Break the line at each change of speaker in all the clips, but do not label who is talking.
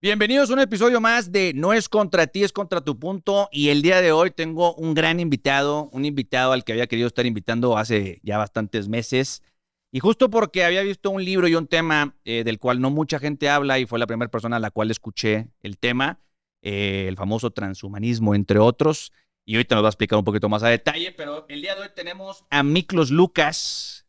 Bienvenidos a un episodio más de No es contra ti, es contra tu punto. Y el día de hoy tengo un gran invitado, un invitado al que había querido estar invitando hace ya bastantes meses. Y justo porque había visto un libro y un tema del cual no mucha gente habla y fue la primera persona a la cual escuché el tema, el famoso transhumanismo, entre otros. Y hoy te lo voy a explicar un poquito más a detalle, pero el día de hoy tenemos a Miklos Lukas,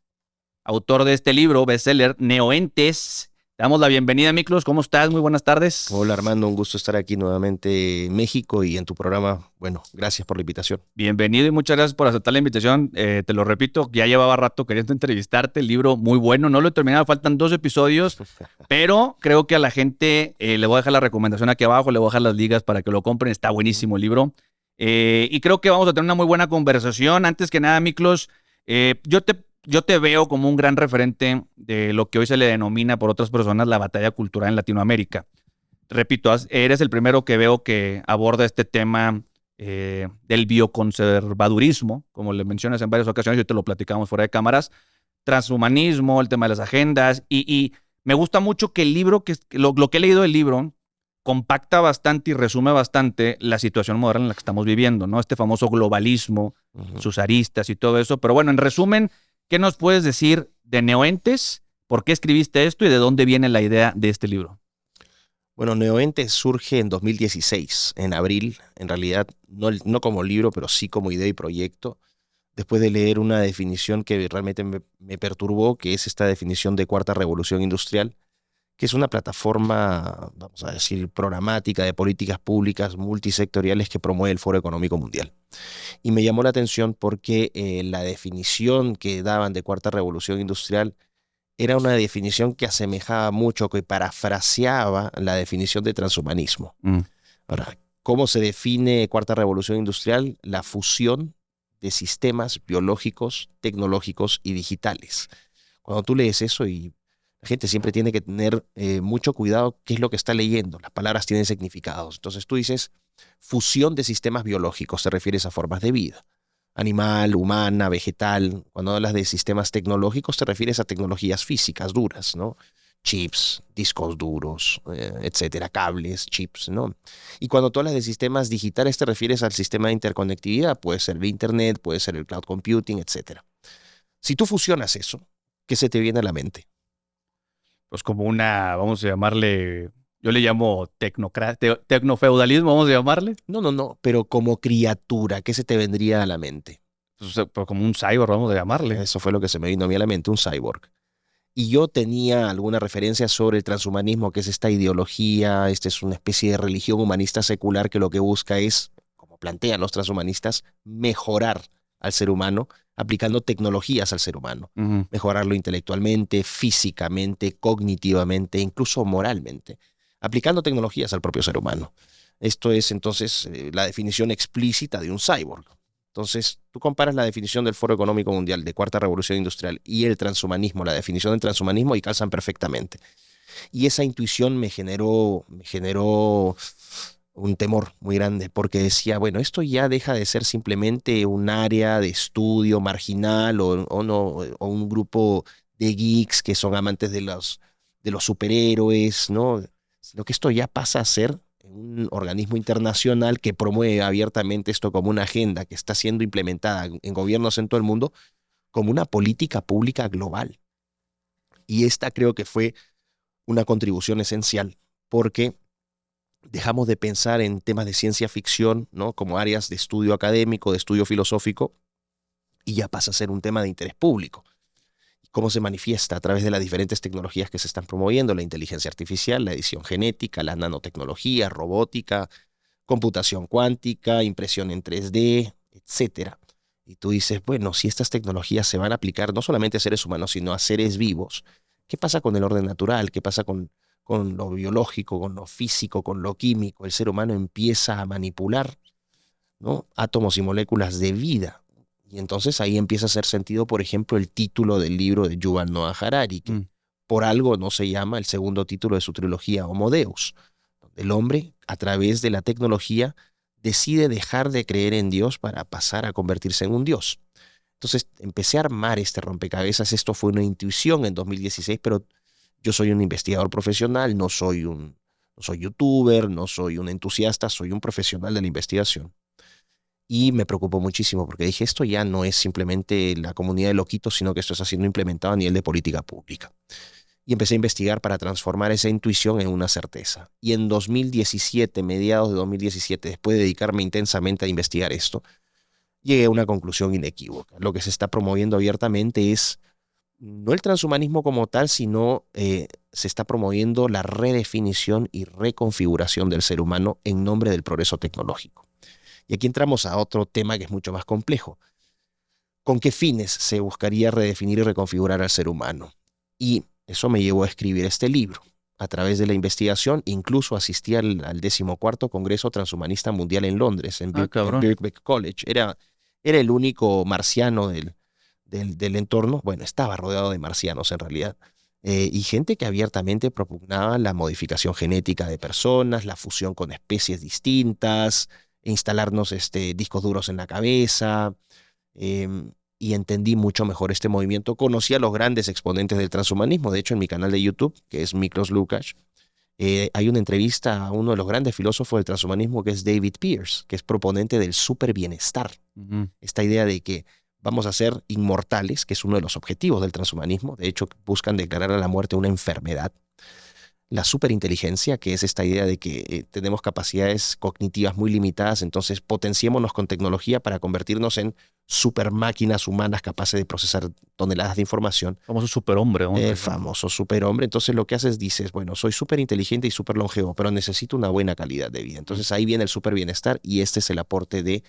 autor de este libro, bestseller, Neoentes. Te damos la bienvenida, Miklos. ¿Cómo estás? Muy buenas tardes.
Hola, Armando. Un gusto estar aquí nuevamente en México y en tu programa. Bueno, gracias por la invitación.
Bienvenido y muchas gracias por aceptar la invitación. Te lo repito, ya llevaba rato queriendo entrevistarte. El libro muy bueno. No lo he terminado, faltan 2 episodios, pero creo que a la gente le voy a dejar la recomendación aquí abajo, le voy a dejar las ligas para que lo compren. Está buenísimo el libro. Y creo que vamos a tener una muy buena conversación. Antes que nada, Miklos, yo te veo como un gran referente de lo que hoy se le denomina por otras personas la batalla cultural en Latinoamérica. Repito, eres el primero que veo que aborda este tema del bioconservadurismo, como le mencionas en varias ocasiones, y te lo platicamos fuera de cámaras, transhumanismo, el tema de las agendas, y me gusta mucho que el libro, lo que he leído del libro, compacta bastante y resume bastante la situación moderna en la que estamos viviendo, ¿no? Este famoso globalismo, sus aristas y todo eso. Pero bueno, en resumen, ¿qué nos puedes decir de Neoentes? ¿Por qué escribiste esto y de dónde viene la idea de este libro?
Bueno, Neoentes surge en 2016, en abril, en realidad no como libro, pero sí como idea y proyecto, después de leer una definición que realmente me perturbó, que es esta definición de Cuarta Revolución Industrial, que es una plataforma, vamos a decir, programática de políticas públicas multisectoriales que promueve el Foro Económico Mundial. Y me llamó la atención porque la definición que daban de Cuarta Revolución Industrial era una definición que asemejaba mucho, que parafraseaba la definición de transhumanismo. Ahora, ¿cómo se define Cuarta Revolución Industrial? La fusión de sistemas biológicos, tecnológicos y digitales. Cuando tú lees eso, y la gente siempre tiene que tener mucho cuidado qué es lo que está leyendo. Las palabras tienen significados. Entonces tú dices fusión de sistemas biológicos, te refieres a formas de vida. Animal, humana, vegetal. Cuando hablas de sistemas tecnológicos te refieres a tecnologías físicas duras, ¿no? Chips, discos duros, etcétera, cables, chips, ¿no? Y cuando tú hablas de sistemas digitales te refieres al sistema de interconectividad. Puede ser el internet, puede ser el cloud computing, etcétera. Si tú fusionas eso, ¿qué se te viene a la mente?
Pues como vamos a llamarle, yo le llamo tecnofeudalismo, vamos a llamarle.
No, pero como criatura, ¿qué se te vendría a la mente?
Pues como un cyborg, vamos a llamarle.
Eso fue lo que se me vino a mí a la mente, un cyborg. Y yo tenía alguna referencia sobre el transhumanismo, que es esta ideología, esta es una especie de religión humanista secular que lo que busca es, como plantean los transhumanistas, mejorar al ser humano, aplicando tecnologías al ser humano. Mejorarlo intelectualmente, físicamente, cognitivamente, incluso moralmente, aplicando tecnologías al propio ser humano. Esto es entonces la definición explícita de un cyborg. Entonces, tú comparas la definición del Foro Económico Mundial de Cuarta Revolución Industrial y el transhumanismo, la definición del transhumanismo, y calzan perfectamente. Y esa intuición me generó un temor muy grande, porque decía, bueno, esto ya deja de ser simplemente un área de estudio marginal o un grupo de geeks que son amantes de los superhéroes, ¿no? Sino que esto ya pasa a ser un organismo internacional que promueve abiertamente esto como una agenda que está siendo implementada en gobiernos en todo el mundo como una política pública global. Y esta creo que fue una contribución esencial, porque dejamos de pensar en temas de ciencia ficción, ¿no? Como áreas de estudio académico, de estudio filosófico, y ya pasa a ser un tema de interés público. ¿Cómo se manifiesta? A través de las diferentes tecnologías que se están promoviendo, la inteligencia artificial, la edición genética, la nanotecnología, robótica, computación cuántica, impresión en 3D, etcétera. Y tú dices, bueno, si estas tecnologías se van a aplicar no solamente a seres humanos, sino a seres vivos, ¿qué pasa con el orden natural? ¿Qué pasa con lo biológico, con lo físico, con lo químico? El ser humano empieza a manipular, ¿no?, átomos y moléculas de vida. Y entonces ahí empieza a hacer sentido, por ejemplo, el título del libro de Yuval Noah Harari, que por algo no se llama el segundo título de su trilogía Homo Deus, donde el hombre, a través de la tecnología, decide dejar de creer en Dios para pasar a convertirse en un Dios. Entonces empecé a armar este rompecabezas. Esto fue una intuición en 2016, pero yo soy un investigador profesional, no soy youtuber, no soy un entusiasta, soy un profesional de la investigación. Y me preocupó muchísimo porque dije, esto ya no es simplemente la comunidad de loquitos, sino que esto está siendo implementado a nivel de política pública. Y empecé a investigar para transformar esa intuición en una certeza. Y en 2017, mediados de 2017, después de dedicarme intensamente a investigar esto, llegué a una conclusión inequívoca. Lo que se está promoviendo abiertamente es no el transhumanismo como tal, sino se está promoviendo la redefinición y reconfiguración del ser humano en nombre del progreso tecnológico. Y aquí entramos a otro tema que es mucho más complejo. ¿Con qué fines se buscaría redefinir y reconfigurar al ser humano? Y eso me llevó a escribir este libro. A través de la investigación, incluso asistí al 14º Congreso Transhumanista Mundial en Londres, en Birkbeck College. Era el único marciano del entorno. Bueno, estaba rodeado de marcianos en realidad. Y gente que abiertamente propugnaba la modificación genética de personas, la fusión con especies distintas, instalarnos discos duros en la cabeza, y entendí mucho mejor este movimiento. Conocí a los grandes exponentes del transhumanismo. De hecho, en mi canal de YouTube, que es Miklos Lukács, hay una entrevista a uno de los grandes filósofos del transhumanismo, que es David Pearce, que es proponente del superbienestar. Esta idea de que vamos a ser inmortales, que es uno de los objetivos del transhumanismo. De hecho, buscan declarar a la muerte una enfermedad. La superinteligencia, que es esta idea de que tenemos capacidades cognitivas muy limitadas, entonces potenciémonos con tecnología para convertirnos en supermáquinas humanas capaces de procesar toneladas de información.
Famoso superhombre.
El famoso superhombre. Entonces lo que haces, dices, bueno, soy superinteligente y superlongevo, pero necesito una buena calidad de vida. Entonces ahí viene el superbienestar y este es el aporte de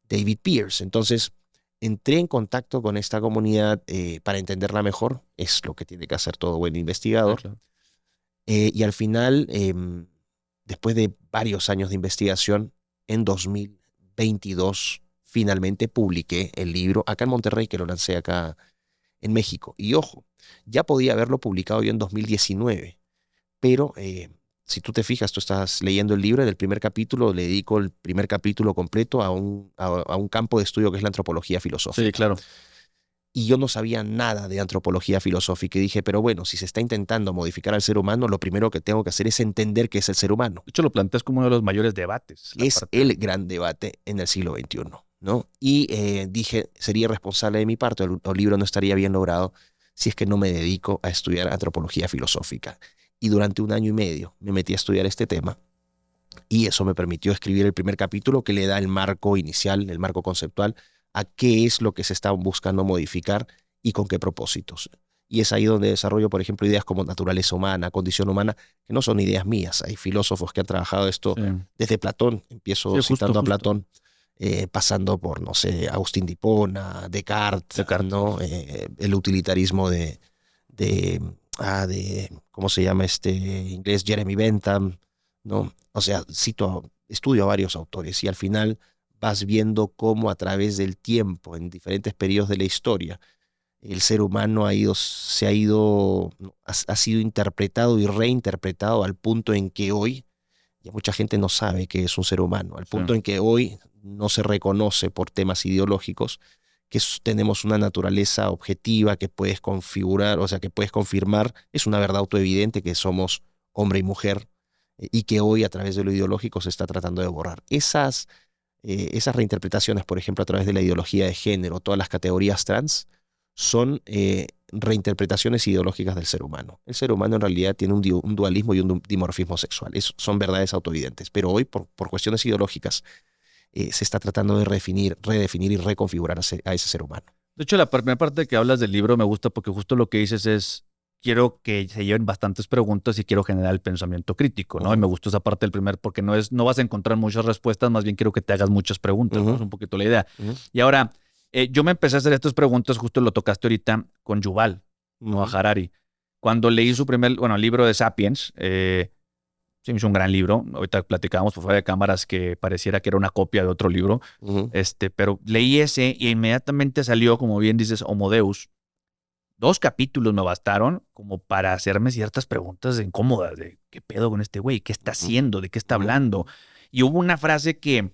David Pearce. Entonces entré en contacto con esta comunidad para entenderla mejor. Es lo que tiene que hacer todo buen investigador.
Claro.
Y al final, después de varios años de investigación, en 2022 finalmente publiqué el libro acá en Monterrey, que lo lancé acá en México. Y ojo, ya podía haberlo publicado yo en 2019, pero si tú te fijas, tú estás leyendo el libro, en el primer capítulo le dedico el primer capítulo completo a un campo de estudio que es la antropología filosófica.
Sí, claro.
Y yo no sabía nada de antropología filosófica y dije, pero bueno, si se está intentando modificar al ser humano, lo primero que tengo que hacer es entender qué es el ser humano.
De hecho, lo planteas como uno de los mayores debates.
Es el gran debate en el siglo XXI, ¿no? Y dije, sería irresponsable de mi parte, el libro no estaría bien logrado si es que no me dedico a estudiar antropología filosófica. Y durante 1 año y medio me metí a estudiar este tema y eso me permitió escribir el primer capítulo que le da el marco inicial, el marco conceptual, a qué es lo que se está buscando modificar y con qué propósitos. Y es ahí donde desarrollo, por ejemplo, ideas como naturaleza humana, condición humana, que no son ideas mías. Hay filósofos que han trabajado esto desde Platón. Empiezo citando a Platón, pasando por, no sé, Agustín de Hipona, Descartes. ¿No? El utilitarismo de ¿cómo se llama este inglés? Jeremy Bentham, ¿no? O sea, estudio a varios autores y al final vas viendo cómo a través del tiempo, en diferentes periodos de la historia, el ser humano ha sido interpretado y reinterpretado al punto en que hoy ya mucha gente no sabe qué es un ser humano, al punto en que hoy no se reconoce por temas ideológicos que tenemos una naturaleza objetiva que puedes configurar, o sea, que puedes confirmar, es una verdad autoevidente que somos hombre y mujer y que hoy a través de lo ideológico se está tratando de borrar. Esas reinterpretaciones, por ejemplo, a través de la ideología de género, todas las categorías trans, son reinterpretaciones ideológicas del ser humano. El ser humano en realidad tiene un dualismo y un dimorfismo sexual. Son verdades autoevidentes, pero hoy por cuestiones ideológicas se está tratando de redefinir y reconfigurar a ese ser humano.
De hecho, la primera parte que hablas del libro me gusta porque justo lo que dices es, quiero que se lleven bastantes preguntas y quiero generar el pensamiento crítico, ¿no? Y me gustó esa parte del primer porque no vas a encontrar muchas respuestas, más bien quiero que te hagas muchas preguntas, ¿no? Es un poquito la idea. Y ahora, yo me empecé a hacer estas preguntas, justo lo tocaste ahorita, con Yuval, Noah Harari. Cuando leí su libro de Sapiens, sí, es un gran libro. Ahorita platicábamos por fuera de cámaras que pareciera que era una copia de otro libro. Pero leí ese y inmediatamente salió, como bien dices, Homo Deus. 2 capítulos me bastaron como para hacerme ciertas preguntas incómodas de qué pedo con este güey, qué está haciendo, de qué está hablando. Y hubo una frase que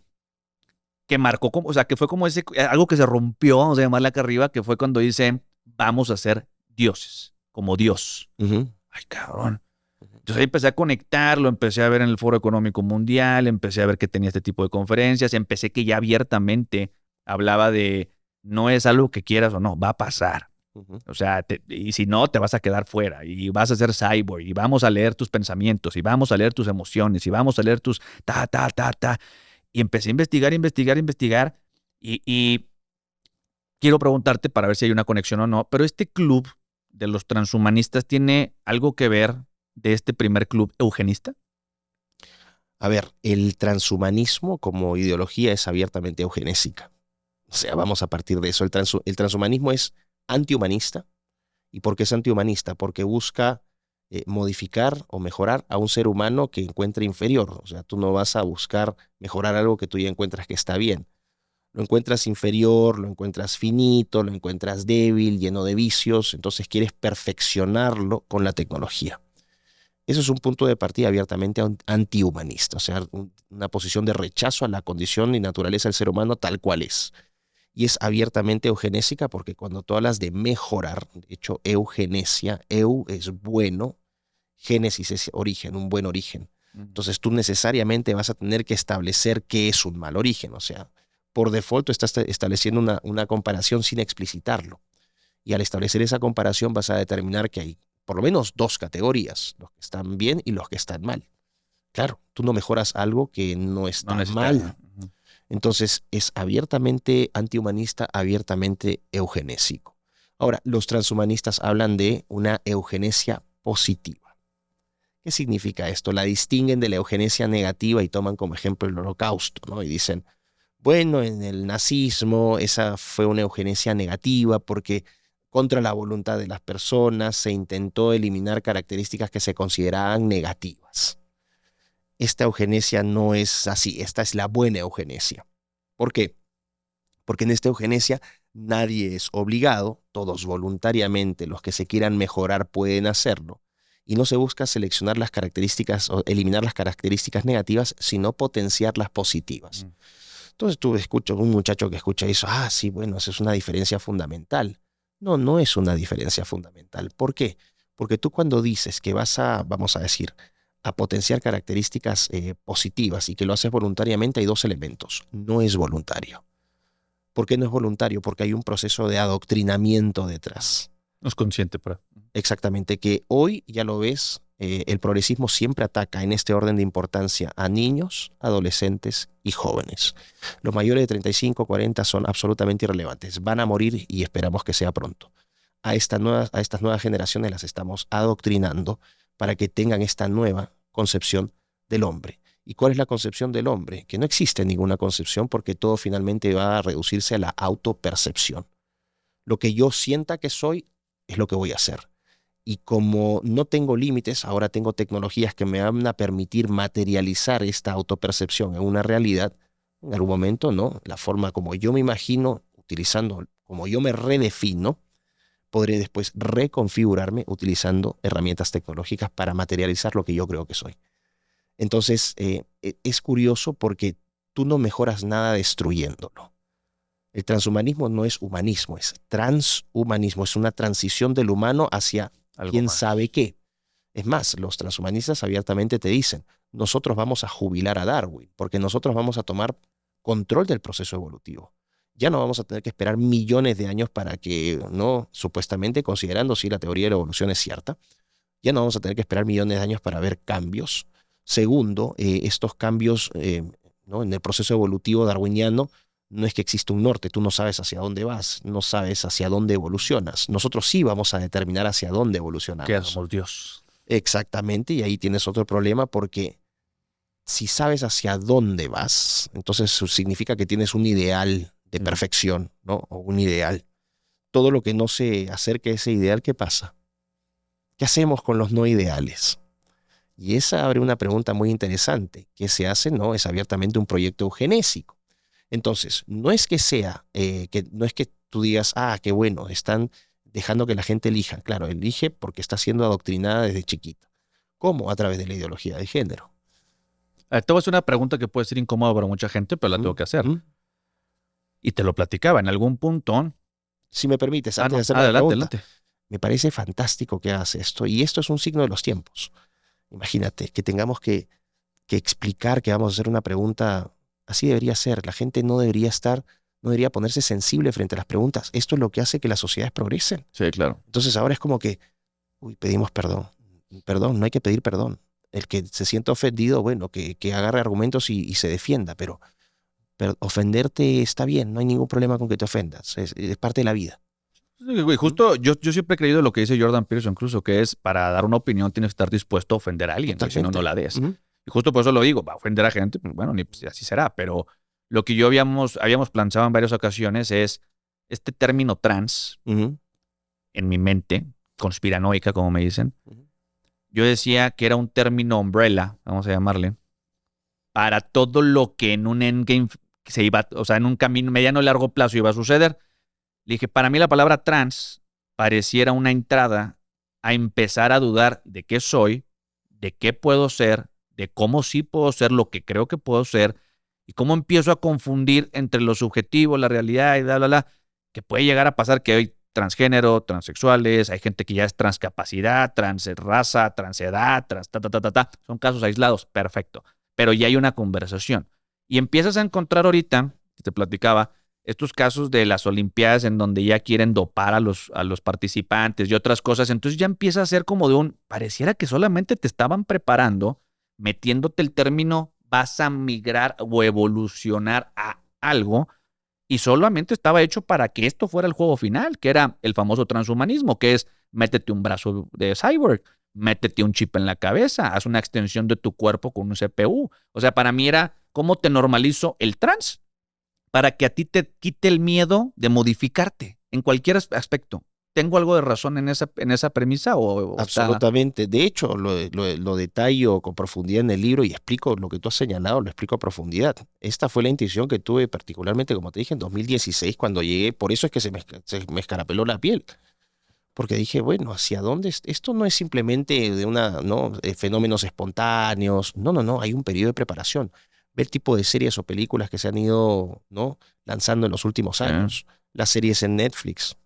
que marcó, como, o sea, que fue como algo que se rompió, vamos a llamarle acá arriba, que fue cuando dice, vamos a ser dioses, como Dios. Ay, cabrón. Entonces ahí empecé a conectarlo, empecé a ver en el Foro Económico Mundial, empecé a ver que tenía este tipo de conferencias, empecé que ya abiertamente hablaba de no es algo que quieras o no, va a pasar. O sea, y si no, te vas a quedar fuera y vas a ser cyborg y vamos a leer tus pensamientos y vamos a leer tus emociones y vamos a leer tus ta. Y empecé a investigar y quiero preguntarte para ver si hay una conexión o no, pero este club de los transhumanistas tiene algo que ver de este primer club eugenista.
A ver, el transhumanismo como ideología es abiertamente eugenésica. O sea, vamos a partir de eso. El transhumanismo es antihumanista. ¿Y por qué es antihumanista? Porque busca modificar o mejorar a un ser humano que encuentre inferior. O sea, tú no vas a buscar mejorar algo que tú ya encuentras que está bien. Lo encuentras inferior, lo encuentras finito, lo encuentras débil, lleno de vicios. Entonces quieres perfeccionarlo con la tecnología. Eso es un punto de partida abiertamente antihumanista. O sea, una posición de rechazo a la condición y naturaleza del ser humano tal cual es. Y es abiertamente eugenésica porque cuando tú hablas de mejorar, de hecho, eugenesia, eu es bueno, génesis es origen, un buen origen. Entonces tú necesariamente vas a tener que establecer qué es un mal origen. O sea, por default estás estableciendo una comparación sin explicitarlo. Y al establecer esa comparación vas a determinar que hay por lo menos dos categorías, los que están bien y los que están mal. Claro, tú no mejoras algo que no está mal. Entonces es abiertamente antihumanista, abiertamente eugenésico. Ahora, los transhumanistas hablan de una eugenesia positiva. ¿Qué significa esto? La distinguen de la eugenesia negativa y toman como ejemplo el Holocausto, ¿no? Y dicen, bueno, en el nazismo esa fue una eugenesia negativa porque contra la voluntad de las personas se intentó eliminar características que se consideraban negativas. Esta eugenesia no es así, esta es la buena eugenesia. ¿Por qué? Porque en esta eugenesia nadie es obligado, todos voluntariamente, los que se quieran mejorar pueden hacerlo, y no se busca seleccionar las características o eliminar las características negativas, sino potenciar las positivas. Entonces tú escuchas un muchacho que escucha eso, sí, bueno, esa es una diferencia fundamental. No, no es una diferencia fundamental. ¿Por qué? Porque tú cuando dices que vas a, vamos a decir, a potenciar características positivas y que lo haces voluntariamente, hay dos elementos. No es voluntario. ¿Por qué no es voluntario? Porque hay un proceso de adoctrinamiento detrás.
No es consciente, pero...
Exactamente, que hoy ya lo ves, el progresismo siempre ataca en este orden de importancia a niños, adolescentes y jóvenes. Los mayores de 35, 40 son absolutamente irrelevantes. Van a morir y esperamos que sea pronto. A estas nuevas generaciones las estamos adoctrinando para que tengan esta nueva concepción del hombre. ¿Y cuál es la concepción del hombre? Que no existe ninguna concepción porque todo finalmente va a reducirse a la autopercepción. Lo que yo sienta que soy es lo que voy a hacer. Y como no tengo límites, ahora tengo tecnologías que me van a permitir materializar esta autopercepción en una realidad. En algún momento, ¿no? La forma como yo me imagino, utilizando, como yo me redefino, podré después reconfigurarme utilizando herramientas tecnológicas para materializar lo que yo creo que soy. Entonces, es curioso porque tú no mejoras nada destruyéndolo. El transhumanismo no es humanismo, es transhumanismo, es una transición del humano hacia quién sabe qué. Es más, los transhumanistas abiertamente te dicen, nosotros vamos a jubilar a Darwin, porque nosotros vamos a tomar control del proceso evolutivo. Ya no vamos a tener que esperar millones de años para que, no, supuestamente, considerando si la teoría de la evolución es cierta, ya no vamos a tener que esperar millones de años para ver cambios. Segundo, estos cambios ¿no? en el proceso evolutivo darwiniano, no es que exista un norte, tú no sabes hacia dónde vas, no sabes hacia dónde evolucionas. Nosotros sí vamos a determinar hacia dónde evolucionamos.
Que somos Dios.
Exactamente, y ahí tienes otro problema porque si sabes hacia dónde vas, entonces significa que tienes un ideal de perfección, ¿no? O un ideal. Todo lo que no se acerque a ese ideal, ¿qué pasa? ¿Qué hacemos con los no ideales? Y esa abre una pregunta muy interesante. ¿Qué se hace? No, es abiertamente un proyecto eugenésico. Entonces, no es que sea, no es que tú digas, qué bueno, están dejando que la gente elija. Claro, elige porque está siendo adoctrinada desde chiquita. ¿Cómo? A través de la ideología de género.
Te voy a hacer una pregunta que puede ser incómoda para mucha gente, pero la tengo que hacer. Y te lo platicaba en algún punto.
Si me permites, antes de hacer la
adelante,
pregunta,
adelante.
me parece fantástico que hagas esto. Y esto es un signo de los tiempos. Imagínate que tengamos que explicar que vamos a hacer una pregunta. Así debería ser. La gente no debería ponerse sensible frente a las preguntas. Esto es lo que hace que las sociedades progresen.
Sí, claro.
Entonces ahora es como que, pedimos perdón. Perdón, no hay que pedir perdón. El que se sienta ofendido, bueno, que agarre argumentos y se defienda, pero ofenderte está bien, no hay ningún problema con que te ofendas. Es parte de la vida.
Sí, güey, justo yo siempre he creído lo que dice Jordan Peterson incluso, que es para dar una opinión tienes que estar dispuesto a ofender a alguien, si no, no la des.
Ujú.
Y justo por eso lo digo, va a ofender a gente, pues bueno, pues, así será, pero lo que yo habíamos planteado en varias ocasiones es este término trans,
Ujú.
en mi mente, conspiranoica, como me dicen,
Ujú.
yo decía que era un término umbrella, vamos a llamarle, para todo lo que en un endgame se iba, o sea, en un camino mediano y largo plazo iba a suceder. Le dije, para mí la palabra trans pareciera una entrada a empezar a dudar de qué soy, de qué puedo ser, de cómo sí puedo ser lo que creo que puedo ser, y cómo empiezo a confundir entre lo subjetivo, la realidad y bla, bla, bla, que puede llegar a pasar que hay transgénero, transexuales, hay gente que ya es transcapacidad, transraza, transedad, trans ta, ta, ta, ta, ta. Son casos aislados, perfecto. Pero ya hay una conversación. Y empiezas a encontrar ahorita, te platicaba, estos casos de las Olimpiadas en donde ya quieren dopar a los participantes y otras cosas, entonces ya empieza a ser como de pareciera que solamente te estaban preparando, metiéndote el término, vas a migrar o evolucionar a algo, y solamente estaba hecho para que esto fuera el juego final, que era el famoso transhumanismo, que es métete un brazo de cyborg, métete un chip en la cabeza, haz una extensión de tu cuerpo con un CPU. O sea, para mí era cómo te normalizo el trans para que a ti te quite el miedo de modificarte en cualquier aspecto. ¿Tengo algo de razón en esa premisa o
Absolutamente. De hecho, lo detallo con profundidad en el libro y explico lo que tú has señalado, lo explico a profundidad. Esta fue la intuición que tuve particularmente, como te dije, en 2016 cuando llegué. Por eso es que se me escarapeló la piel. Porque dije, bueno, ¿hacia dónde? Esto no es simplemente de ¿no? Fenómenos espontáneos. No, no, no. Hay un periodo de preparación. Ver el tipo de series o películas que se han ido, ¿no? lanzando en los últimos años. Las series en Netflix.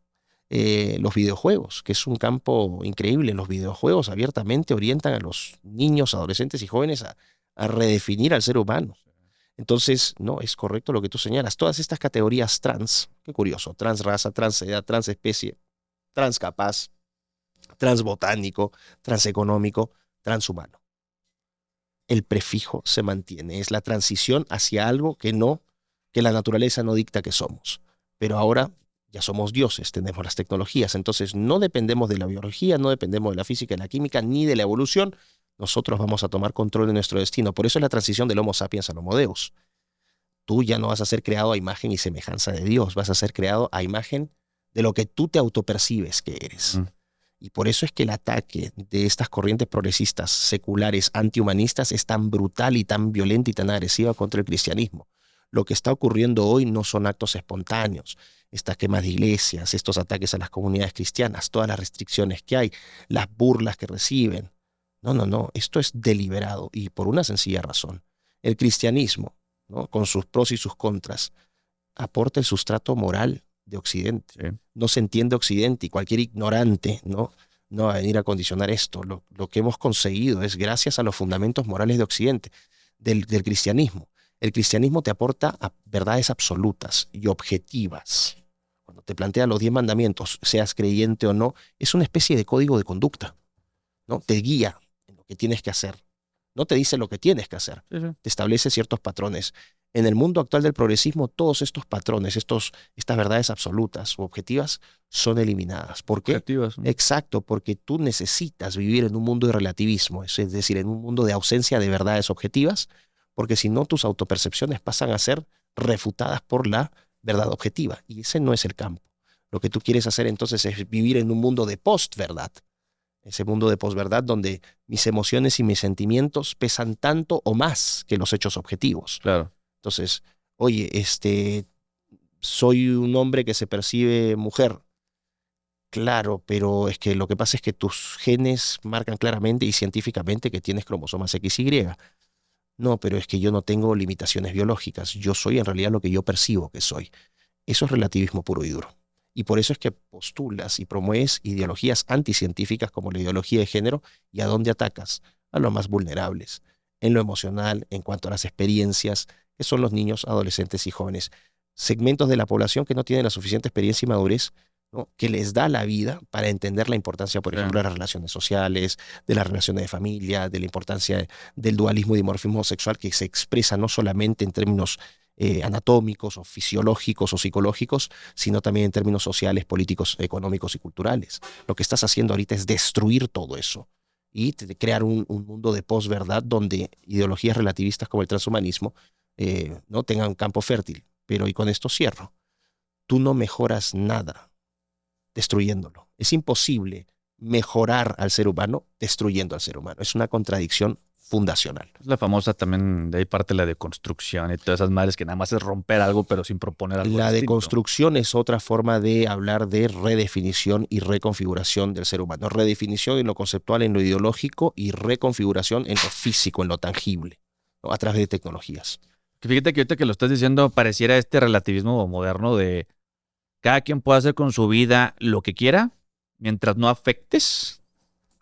Los videojuegos, que es un campo increíble. Los videojuegos abiertamente orientan a los niños, adolescentes y jóvenes a redefinir al ser humano. Entonces, no, es correcto lo que tú señalas. Todas estas categorías trans, qué curioso, transraza, transedad, transespecie, transcapaz, transbotánico, transeconómico, transhumano. El prefijo se mantiene, es la transición hacia algo que la naturaleza no dicta que somos. Pero ahora ya somos dioses, tenemos las tecnologías, entonces no dependemos de la biología, no dependemos de la física y la química, ni de la evolución. Nosotros vamos a tomar control de nuestro destino. Por eso es la transición del Homo sapiens al Homo Deus. Tú ya no vas a ser creado a imagen y semejanza de Dios, vas a ser creado a imagen de lo que tú te autopercibes que eres. Y por eso es que el ataque de estas corrientes progresistas, seculares, antihumanistas, es tan brutal y tan violenta y tan agresiva contra el cristianismo. Lo que está ocurriendo hoy no son actos espontáneos, estas quemas de iglesias, estos ataques a las comunidades cristianas, todas las restricciones que hay, las burlas que reciben. No, no, no, esto es deliberado y por una sencilla razón. El cristianismo, ¿no? con sus pros y sus contras, aporta el sustrato moral de Occidente.
Sí.
No se entiende Occidente y cualquier ignorante no va a venir a condicionar esto. Lo que hemos conseguido es gracias a los fundamentos morales de Occidente, del cristianismo. El cristianismo te aporta a verdades absolutas y objetivas. Cuando te plantea los 10 mandamientos, seas creyente o no, es una especie de código de conducta, ¿no? Te guía en lo que tienes que hacer. No te dice lo que tienes que hacer.
Sí.
Te establece ciertos patrones. En el mundo actual del progresismo, todos estos patrones, estas verdades absolutas o objetivas son eliminadas. ¿Por qué?
Objetivas, ¿no?
Exacto, porque tú necesitas vivir en un mundo de relativismo, es decir, en un mundo de ausencia de verdades objetivas, porque si no, tus autopercepciones pasan a ser refutadas por la verdad objetiva. Y ese no es el campo. Lo que tú quieres hacer entonces es vivir en un mundo de post-verdad. Ese mundo de posverdad donde mis emociones y mis sentimientos pesan tanto o más que los hechos objetivos.
Claro.
Entonces, oye, soy un hombre que se percibe mujer. Claro, pero es que lo que pasa es que tus genes marcan claramente y científicamente que tienes cromosomas XY. No, pero es que yo no tengo limitaciones biológicas. Yo soy en realidad lo que yo percibo que soy. Eso es relativismo puro y duro. Y por eso es que postulas y promueves ideologías anticientíficas como la ideología de género. ¿Y a dónde atacas? A los más vulnerables, en lo emocional, en cuanto a las experiencias, que son los niños, adolescentes y jóvenes. Segmentos de la población que no tienen la suficiente experiencia y madurez, ¿no?, que les da la vida para entender la importancia, por ejemplo, de las relaciones sociales, de las relaciones de familia, de la importancia del dualismo y dimorfismo sexual, que se expresa no solamente en términos anatómicos o fisiológicos o psicológicos, sino también en términos sociales, políticos, económicos y culturales. Lo que estás haciendo ahorita es destruir todo eso y crear un mundo de posverdad donde ideologías relativistas como el transhumanismo no tengan un campo fértil. Pero, y con esto cierro, tú no mejoras nada destruyéndolo. Es imposible mejorar al ser humano destruyendo al ser humano. Es una contradicción fundacional.
Es la famosa también, de ahí parte la deconstrucción y todas esas madres que nada más es romper algo, pero sin proponer algo
La
distinto.
deconstrucción es otra forma de hablar de redefinición y reconfiguración del ser humano. Redefinición en lo conceptual, en lo ideológico, y reconfiguración en lo físico, en lo tangible, ¿no?, a través de tecnologías.
Que fíjate que ahorita que lo estás diciendo, pareciera este relativismo moderno de cada quien puede hacer con su vida lo que quiera mientras no afectes.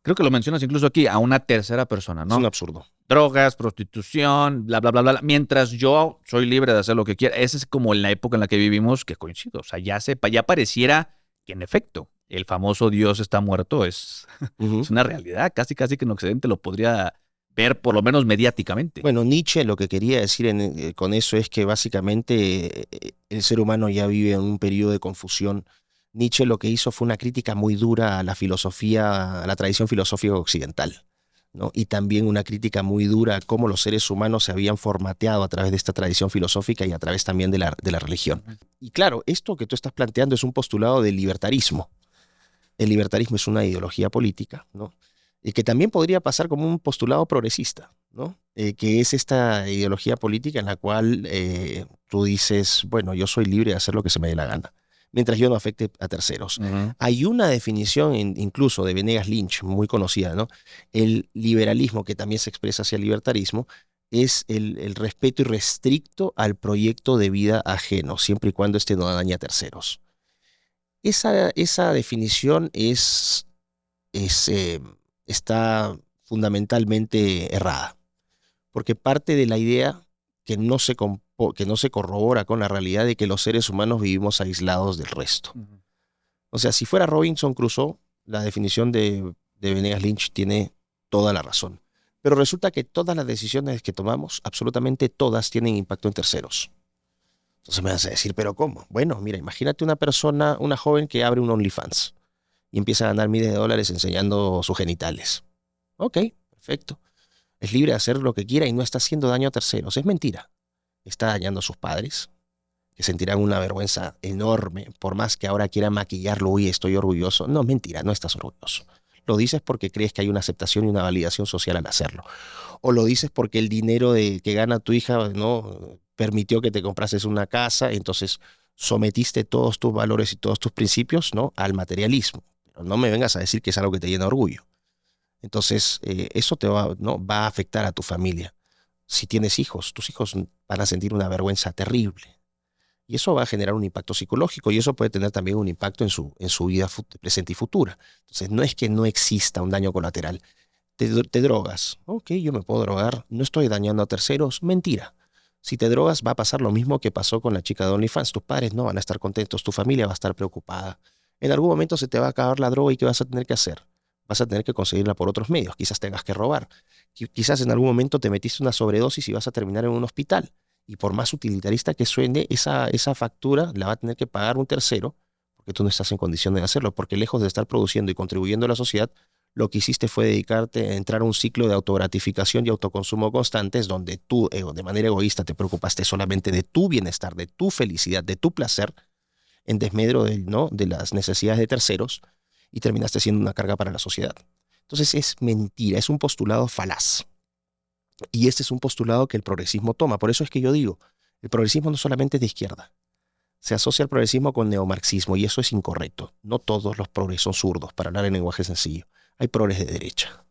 Creo que lo mencionas incluso aquí, a una tercera persona, ¿no?
Es un absurdo.
Drogas, prostitución, bla, bla, bla, bla. Mientras yo soy libre de hacer lo que quiera. Esa es como la época en la que vivimos, que coincido. O sea, ya pareciera que en efecto el famoso Dios está muerto. Es una realidad. Casi que en Occidente lo podría ver, por lo menos mediáticamente.
Bueno, Nietzsche lo que quería decir con eso es que básicamente el ser humano ya vive en un periodo de confusión. Nietzsche lo que hizo fue una crítica muy dura a la filosofía, a la tradición filosófica occidental, ¿no? Y también una crítica muy dura a cómo los seres humanos se habían formateado a través de esta tradición filosófica y a través también de la religión. Y claro, esto que tú estás planteando es un postulado del libertarismo. El libertarismo es una ideología política, ¿no?, y que también podría pasar como un postulado progresista, ¿no? Que es esta ideología política en la cual tú dices, bueno, yo soy libre de hacer lo que se me dé la gana, mientras yo no afecte a terceros. Hay una definición incluso de Venegas Lynch, muy conocida, ¿no? El liberalismo, que también se expresa hacia el libertarismo, es el respeto irrestricto al proyecto de vida ajeno, siempre y cuando este no dañe a terceros. Esa definición está fundamentalmente errada, porque parte de la idea que no se corrobora con la realidad de que los seres humanos vivimos aislados del resto. O sea, si fuera Robinson Crusoe, la definición de Venegas Lynch tiene toda la razón. Pero resulta que todas las decisiones que tomamos, absolutamente todas, tienen impacto en terceros. Entonces me vas a decir, ¿pero cómo? Bueno, mira, imagínate una persona, una joven que abre un OnlyFans y empieza a ganar miles de dólares enseñando sus genitales. Ok, perfecto. Es libre de hacer lo que quiera y no está haciendo daño a terceros. Es mentira. Está dañando a sus padres, que sentirán una vergüenza enorme, por más que ahora quiera maquillarlo. Uy, estoy orgulloso. No, mentira, no estás orgulloso. Lo dices porque crees que hay una aceptación y una validación social al hacerlo. O lo dices porque el dinero que gana tu hija, ¿no?, permitió que te comprases una casa, entonces sometiste todos tus valores y todos tus principios, ¿no?, al materialismo. Pero no me vengas a decir que es algo que te llena de orgullo. Entonces, eso ¿no?, va a afectar a tu familia. Si tienes hijos, tus hijos van a sentir una vergüenza terrible. Y eso va a generar un impacto psicológico y eso puede tener también un impacto en su vida presente y futura. Entonces, no es que no exista un daño colateral. Te drogas. Ok, yo me puedo drogar. No estoy dañando a terceros. Mentira. Si te drogas, va a pasar lo mismo que pasó con la chica de OnlyFans. Tus padres no van a estar contentos. Tu familia va a estar preocupada. En algún momento se te va a acabar la droga y ¿qué vas a tener que hacer? Vas a tener que conseguirla por otros medios. Quizás tengas que robar. Quizás en algún momento te metiste una sobredosis y vas a terminar en un hospital. Y por más utilitarista que suene, esa factura la va a tener que pagar un tercero, porque tú no estás en condiciones de hacerlo, porque lejos de estar produciendo y contribuyendo a la sociedad, lo que hiciste fue dedicarte a entrar a un ciclo de autogratificación y autoconsumo constantes, donde tú, de manera egoísta, te preocupaste solamente de tu bienestar, de tu felicidad, de tu placer, en desmedro de las necesidades de terceros, y terminaste siendo una carga para la sociedad. Entonces es mentira, es un postulado falaz. Y este es un postulado que el progresismo toma. Por eso es que yo digo, el progresismo no solamente es de izquierda. Se asocia al progresismo con neomarxismo y eso es incorrecto. No todos los progres son zurdos, para hablar en lenguaje sencillo. Hay progres de derecha.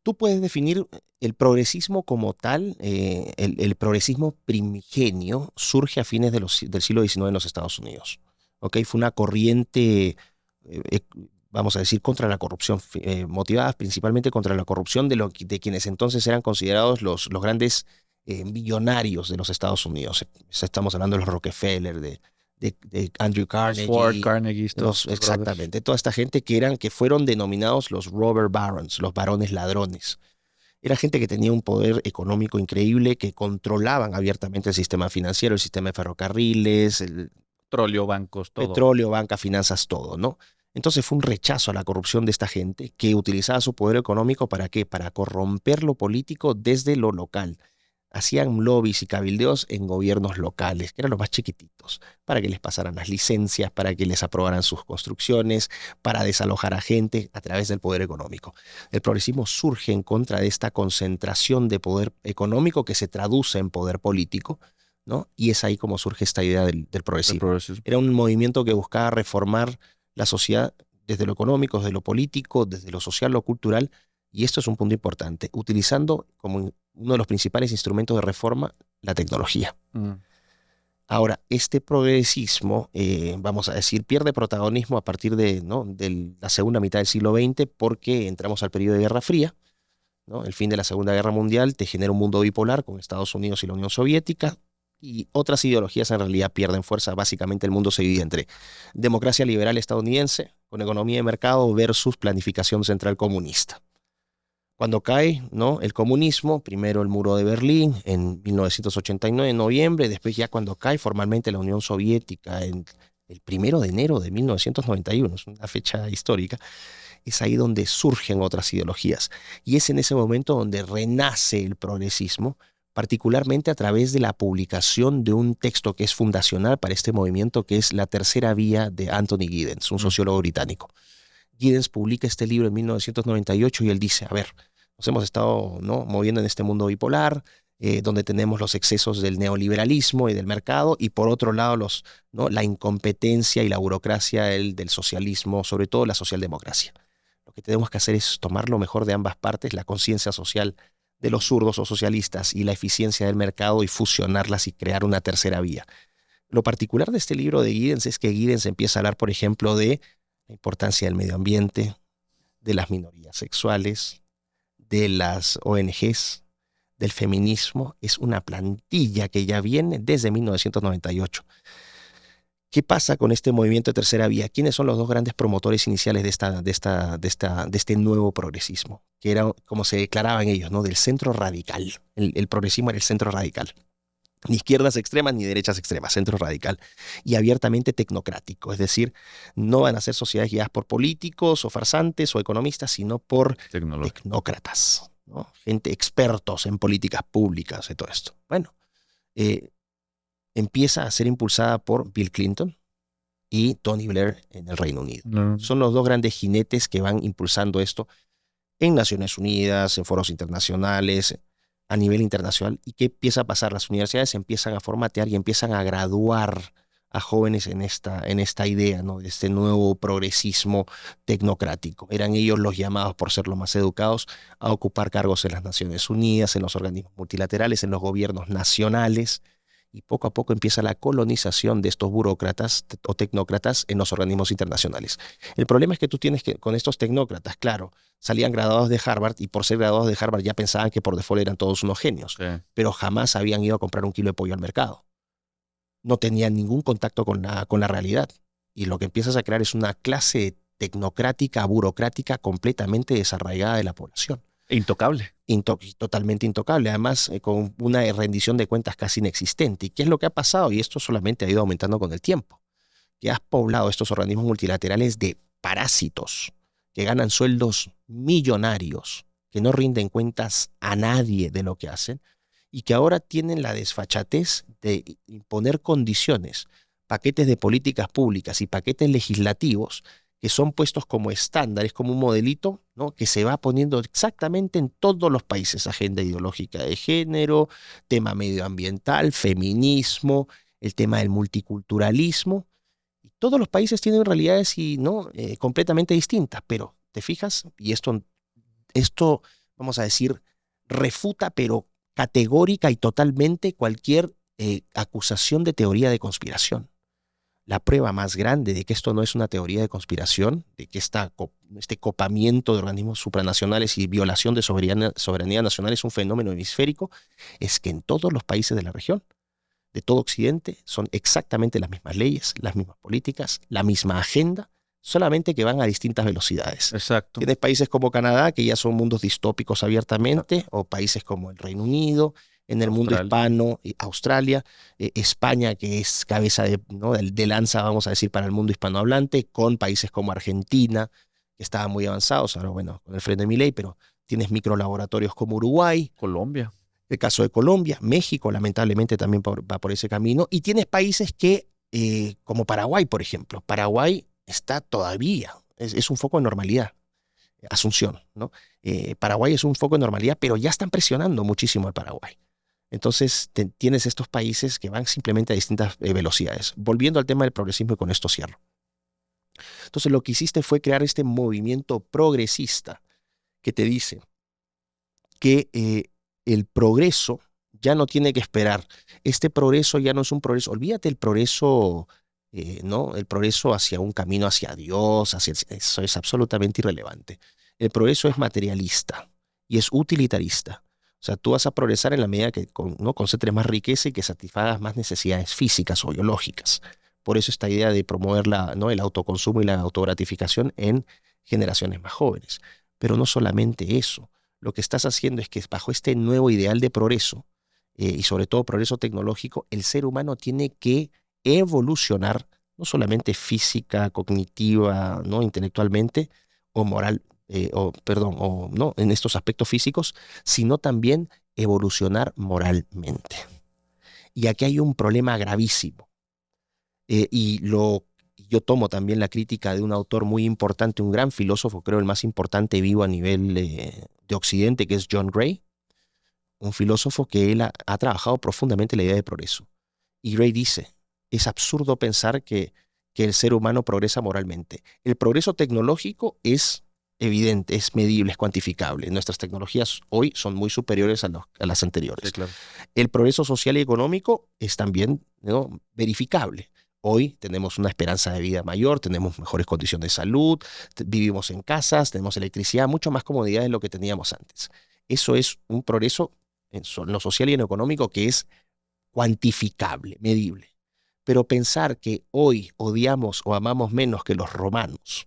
Tú puedes definir el progresismo como tal, el progresismo primigenio surge a fines del siglo XIX en los Estados Unidos. ¿Ok? Fue una corriente, eh, vamos a decir, contra la corrupción, motivada principalmente contra la corrupción de quienes entonces eran considerados los grandes millonarios de los Estados Unidos. Estamos hablando de los Rockefeller, de Andrew Carnegie.
Ford, Carnegie,
Exactamente, toda esta gente que fueron denominados los robber barons, los varones ladrones. Era gente que tenía un poder económico increíble, que controlaban abiertamente el sistema financiero, el sistema de ferrocarriles, el
petróleo, bancos, todo.
Petróleo, banca, finanzas, todo, ¿no? Entonces fue un rechazo a la corrupción de esta gente que utilizaba su poder económico ¿para qué? Para corromper lo político desde lo local. Hacían lobbies y cabildeos en gobiernos locales, que eran los más chiquititos, para que les pasaran las licencias, para que les aprobaran sus construcciones, para desalojar a gente a través del poder económico. El progresismo surge en contra de esta concentración de poder económico que se traduce en poder político, ¿no? Y es ahí como surge esta idea del progresismo. Era un movimiento que buscaba reformar la sociedad desde lo económico, desde lo político, desde lo social, lo cultural, y esto es un punto importante, utilizando como uno de los principales instrumentos de reforma la tecnología. Ahora, este progresismo, vamos a decir, pierde protagonismo a partir de la segunda mitad del siglo XX porque entramos al periodo de Guerra Fría, ¿no? El fin de la Segunda Guerra Mundial te genera un mundo bipolar con Estados Unidos y la Unión Soviética, y otras ideologías en realidad pierden fuerza. Básicamente el mundo se divide entre democracia liberal estadounidense con economía de mercado versus planificación central comunista. Cuando cae, ¿no?, el comunismo, primero el muro de Berlín en 1989, en noviembre, después ya cuando cae formalmente la Unión Soviética en el 1 de enero de 1991, es una fecha histórica, es ahí donde surgen otras ideologías. Y es en ese momento donde renace el progresismo, particularmente a través de la publicación de un texto que es fundacional para este movimiento, que es La Tercera Vía de Anthony Giddens, un sociólogo británico. Giddens publica este libro en 1998 y él dice, a ver, nos hemos estado, ¿no?, moviendo en este mundo bipolar, donde tenemos los excesos del neoliberalismo y del mercado, y por otro lado la incompetencia y la burocracia del socialismo, sobre todo la socialdemocracia. Lo que tenemos que hacer es tomar lo mejor de ambas partes, la conciencia social de los zurdos o socialistas y la eficiencia del mercado, y fusionarlas y crear una tercera vía. Lo particular de este libro de Giddens es que Giddens empieza a hablar, por ejemplo, de la importancia del medio ambiente, de las minorías sexuales, de las ONGs, del feminismo. Es una plantilla que ya viene desde 1998. ¿Qué pasa con este movimiento de tercera vía? ¿Quiénes son los dos grandes promotores iniciales de este nuevo progresismo? Que era, como se declaraban ellos, ¿no?, del centro radical. El progresismo era el centro radical. Ni izquierdas extremas ni derechas extremas, centro radical y abiertamente tecnocrático. Es decir, no van a ser sociedades guiadas por políticos o farsantes o economistas, sino por tecnócratas, ¿no? Gente expertos en políticas públicas y todo esto. Bueno, empieza a ser impulsada por Bill Clinton y Tony Blair en el Reino Unido. Son los dos grandes jinetes que van impulsando esto en Naciones Unidas, en foros internacionales, a nivel internacional. ¿Y qué empieza a pasar? Las universidades empiezan a formatear y empiezan a graduar a jóvenes en esta idea, ¿no?, de este nuevo progresismo tecnocrático. Eran ellos los llamados, por ser los más educados, a ocupar cargos en las Naciones Unidas, en los organismos multilaterales, en los gobiernos nacionales, y poco a poco empieza la colonización de estos burócratas o tecnócratas en los organismos internacionales. El problema es que tú tienes que, con estos tecnócratas, claro, salían graduados de Harvard, y por ser graduados de Harvard ya pensaban que por default eran todos unos genios, pero jamás habían ido a comprar un kilo de pollo al mercado. No tenían ningún contacto con la realidad. Y lo que empiezas a crear es una clase tecnocrática, burocrática, completamente desarraigada de la población.
Intocable.
Totalmente intocable, además con una rendición de cuentas casi inexistente. ¿Y qué es lo que ha pasado? Y esto solamente ha ido aumentando con el tiempo. Que has poblado estos organismos multilaterales de parásitos que ganan sueldos millonarios, que no rinden cuentas a nadie de lo que hacen, y que ahora tienen la desfachatez de imponer condiciones, paquetes de políticas públicas y paquetes legislativos que son puestos como estándares, como un modelito, ¿no?, que se va poniendo exactamente en todos los países. Agenda ideológica de género, tema medioambiental, feminismo, el tema del multiculturalismo. Y todos los países tienen realidades completamente distintas, pero te fijas, y esto vamos a decir, refuta, pero categórica y totalmente cualquier acusación de teoría de conspiración. La prueba más grande de que esto no es una teoría de conspiración, de que este copamiento de organismos supranacionales y violación de soberanía nacional es un fenómeno hemisférico, es que en todos los países de la región, de todo Occidente, son exactamente las mismas leyes, las mismas políticas, la misma agenda, solamente que van a distintas velocidades.
Exacto.
Tienes países como Canadá, que ya son mundos distópicos abiertamente, o países como el Reino Unido, en el mundo hispano, Australia, España, que es cabeza de lanza, vamos a decir, para el mundo hispanohablante, con países como Argentina, que estaban muy avanzados, ahora bueno, con el freno de Milei, pero tienes microlaboratorios como Uruguay.
Colombia.
El caso de Colombia, México lamentablemente también va por ese camino, y tienes países que, como Paraguay, por ejemplo, Paraguay está todavía, es un foco de normalidad, Asunción, ¿no? Paraguay es un foco de normalidad, pero ya están presionando muchísimo al Paraguay. Entonces tienes estos países que van simplemente a distintas velocidades. Volviendo al tema del progresismo, y con esto cierro. Entonces lo que hiciste fue crear este movimiento progresista que te dice que el progreso ya no tiene que esperar. Este progreso ya no es un progreso. Olvídate el progreso, ¿no? El progreso hacia un camino hacia Dios, eso es absolutamente irrelevante. El progreso es materialista y es utilitarista. O sea, tú vas a progresar en la medida que ¿no? concentres más riqueza y que satisfagas más necesidades físicas o biológicas. Por eso esta idea de promover ¿no? el autoconsumo y la autogratificación en generaciones más jóvenes. Pero no solamente eso. Lo que estás haciendo es que bajo este nuevo ideal de progreso, y sobre todo progreso tecnológico, el ser humano tiene que evolucionar, no solamente física, cognitiva, ¿no? intelectualmente o moral, no, en estos aspectos físicos, sino también evolucionar moralmente. Y aquí hay un problema gravísimo. Yo tomo también la crítica de un autor muy importante, un gran filósofo, creo el más importante vivo a nivel de Occidente, que es John Gray, un filósofo que él ha trabajado profundamente la idea de progreso. Y Gray dice, es absurdo pensar que el ser humano progresa moralmente. El progreso tecnológico es evidente, es medible, es cuantificable. Nuestras tecnologías hoy son muy superiores a las anteriores.
Sí, claro.
El progreso social y económico es también, ¿no? verificable. Hoy tenemos una esperanza de vida mayor, tenemos mejores condiciones de salud, vivimos en casas, tenemos electricidad, mucho más comodidad de lo que teníamos antes. Eso es un progreso en lo social y en lo económico que es cuantificable, medible. Pero pensar que hoy odiamos o amamos menos que los romanos,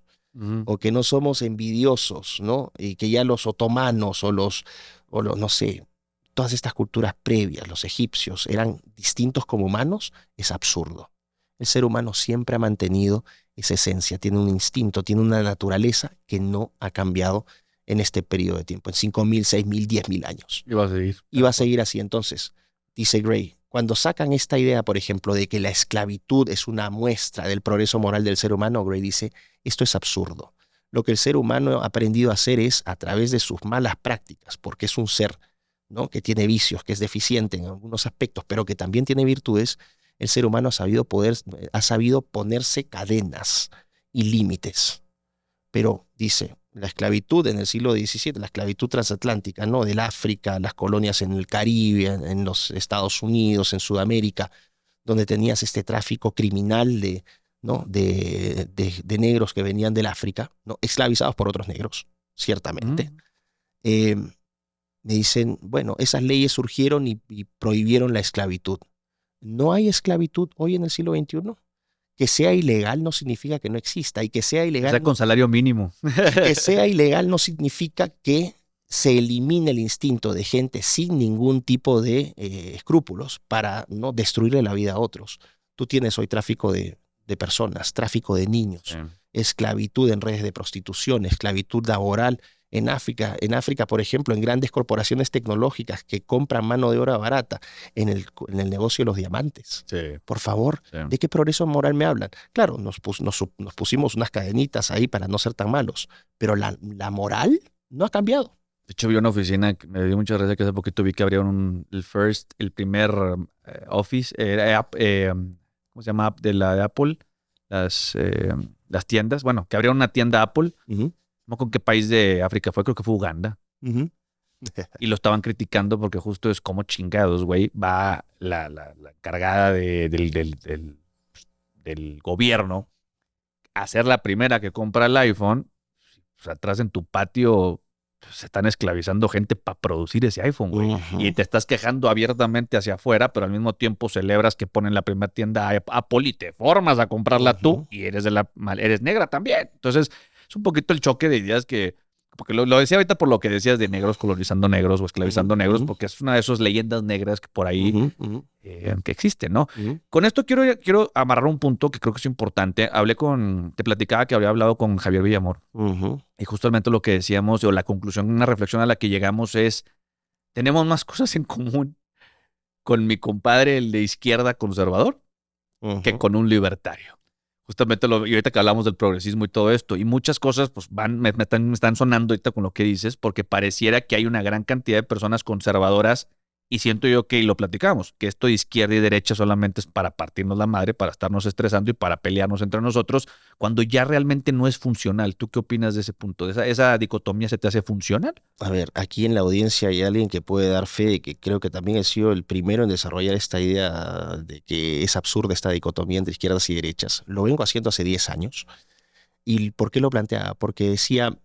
o que no somos envidiosos, ¿no? Y que ya los otomanos o los, no sé, todas estas culturas previas, los egipcios, eran distintos como humanos, es absurdo. El ser humano siempre ha mantenido esa esencia, tiene un instinto, tiene una naturaleza que no ha cambiado en este periodo de tiempo, en 5.000, 6.000, 10.000 años.
Y va a seguir.
Y va a seguir así. Entonces, dice Gray, cuando sacan esta idea, por ejemplo, de que la esclavitud es una muestra del progreso moral del ser humano, Gray dice, esto es absurdo. Lo que el ser humano ha aprendido a hacer es, a través de sus malas prácticas, porque es un ser, ¿no? que tiene vicios, que es deficiente en algunos aspectos, pero que también tiene virtudes, el ser humano ha sabido ponerse cadenas y límites. Pero, dice, la esclavitud en el siglo XVII, la esclavitud transatlántica, ¿no? del África, las colonias en el Caribe, en los Estados Unidos, en Sudamérica, donde tenías este tráfico criminal de negros que venían del África, ¿no? esclavizados por otros negros, ciertamente. Me dicen, bueno, esas leyes surgieron y prohibieron la esclavitud. ¿No hay esclavitud hoy en el siglo XXI? Que sea ilegal no significa que no exista, y que sea ilegal...
O sea, con salario mínimo.
Que sea ilegal no significa que se elimine el instinto de gente sin ningún tipo de escrúpulos para no destruirle la vida a otros. Tú tienes hoy tráfico de personas, tráfico de niños, sí. Esclavitud en redes de prostitución, esclavitud laboral. En África, por ejemplo, en grandes corporaciones tecnológicas que compran mano de obra barata en el negocio de los diamantes. Sí. Por favor, sí. ¿De qué progreso moral me hablan? Claro, nos pusimos unas cadenitas ahí para no ser tan malos, pero la moral no ha cambiado.
De hecho, vi una oficina, me dio mucha gracia que hace poquito vi que abrieron el primer office, ¿cómo se llama? De Apple, las tiendas, bueno, que abrieron una tienda Apple. No con qué país de África fue, creo que fue Uganda. y lo estaban criticando porque justo es como chingados, güey, va la cargada del gobierno a ser la primera que compra el iPhone. Pues atrás en tu patio se están esclavizando gente para producir ese iPhone, güey. Y te estás quejando abiertamente hacia afuera, pero al mismo tiempo celebras que ponen la primera tienda Apple y te formas a comprarla tú y eres eres negra también. Entonces, es un poquito el choque de ideas que, porque lo decía ahorita por lo que decías de negros colonizando negros o esclavizando negros, porque es una de esas leyendas negras que por ahí que existen, ¿no? Con esto quiero amarrar un punto que creo que es importante. Te platicaba que había hablado con Javier Villamor. Y justamente lo que decíamos, o la conclusión, una reflexión a la que llegamos es, tenemos más cosas en común con mi compadre, el de izquierda conservador, que con un libertario. Justamente, y ahorita que hablamos del progresismo y todo esto, y muchas cosas pues me están sonando ahorita con lo que dices, porque pareciera que hay una gran cantidad de personas conservadoras, y siento yo que, y lo platicamos, que esto de izquierda y derecha solamente es para partirnos la madre, para estarnos estresando y para pelearnos entre nosotros, cuando ya realmente no es funcional. ¿Tú qué opinas de ese punto? ¿Esa dicotomía se te hace funcional?
A ver, aquí en la audiencia hay alguien que puede dar fe de que creo que también he sido el primero en desarrollar esta idea de que es absurda esta dicotomía entre izquierdas y derechas. Lo vengo haciendo hace 10 años. ¿Y por qué lo planteaba? Porque decía,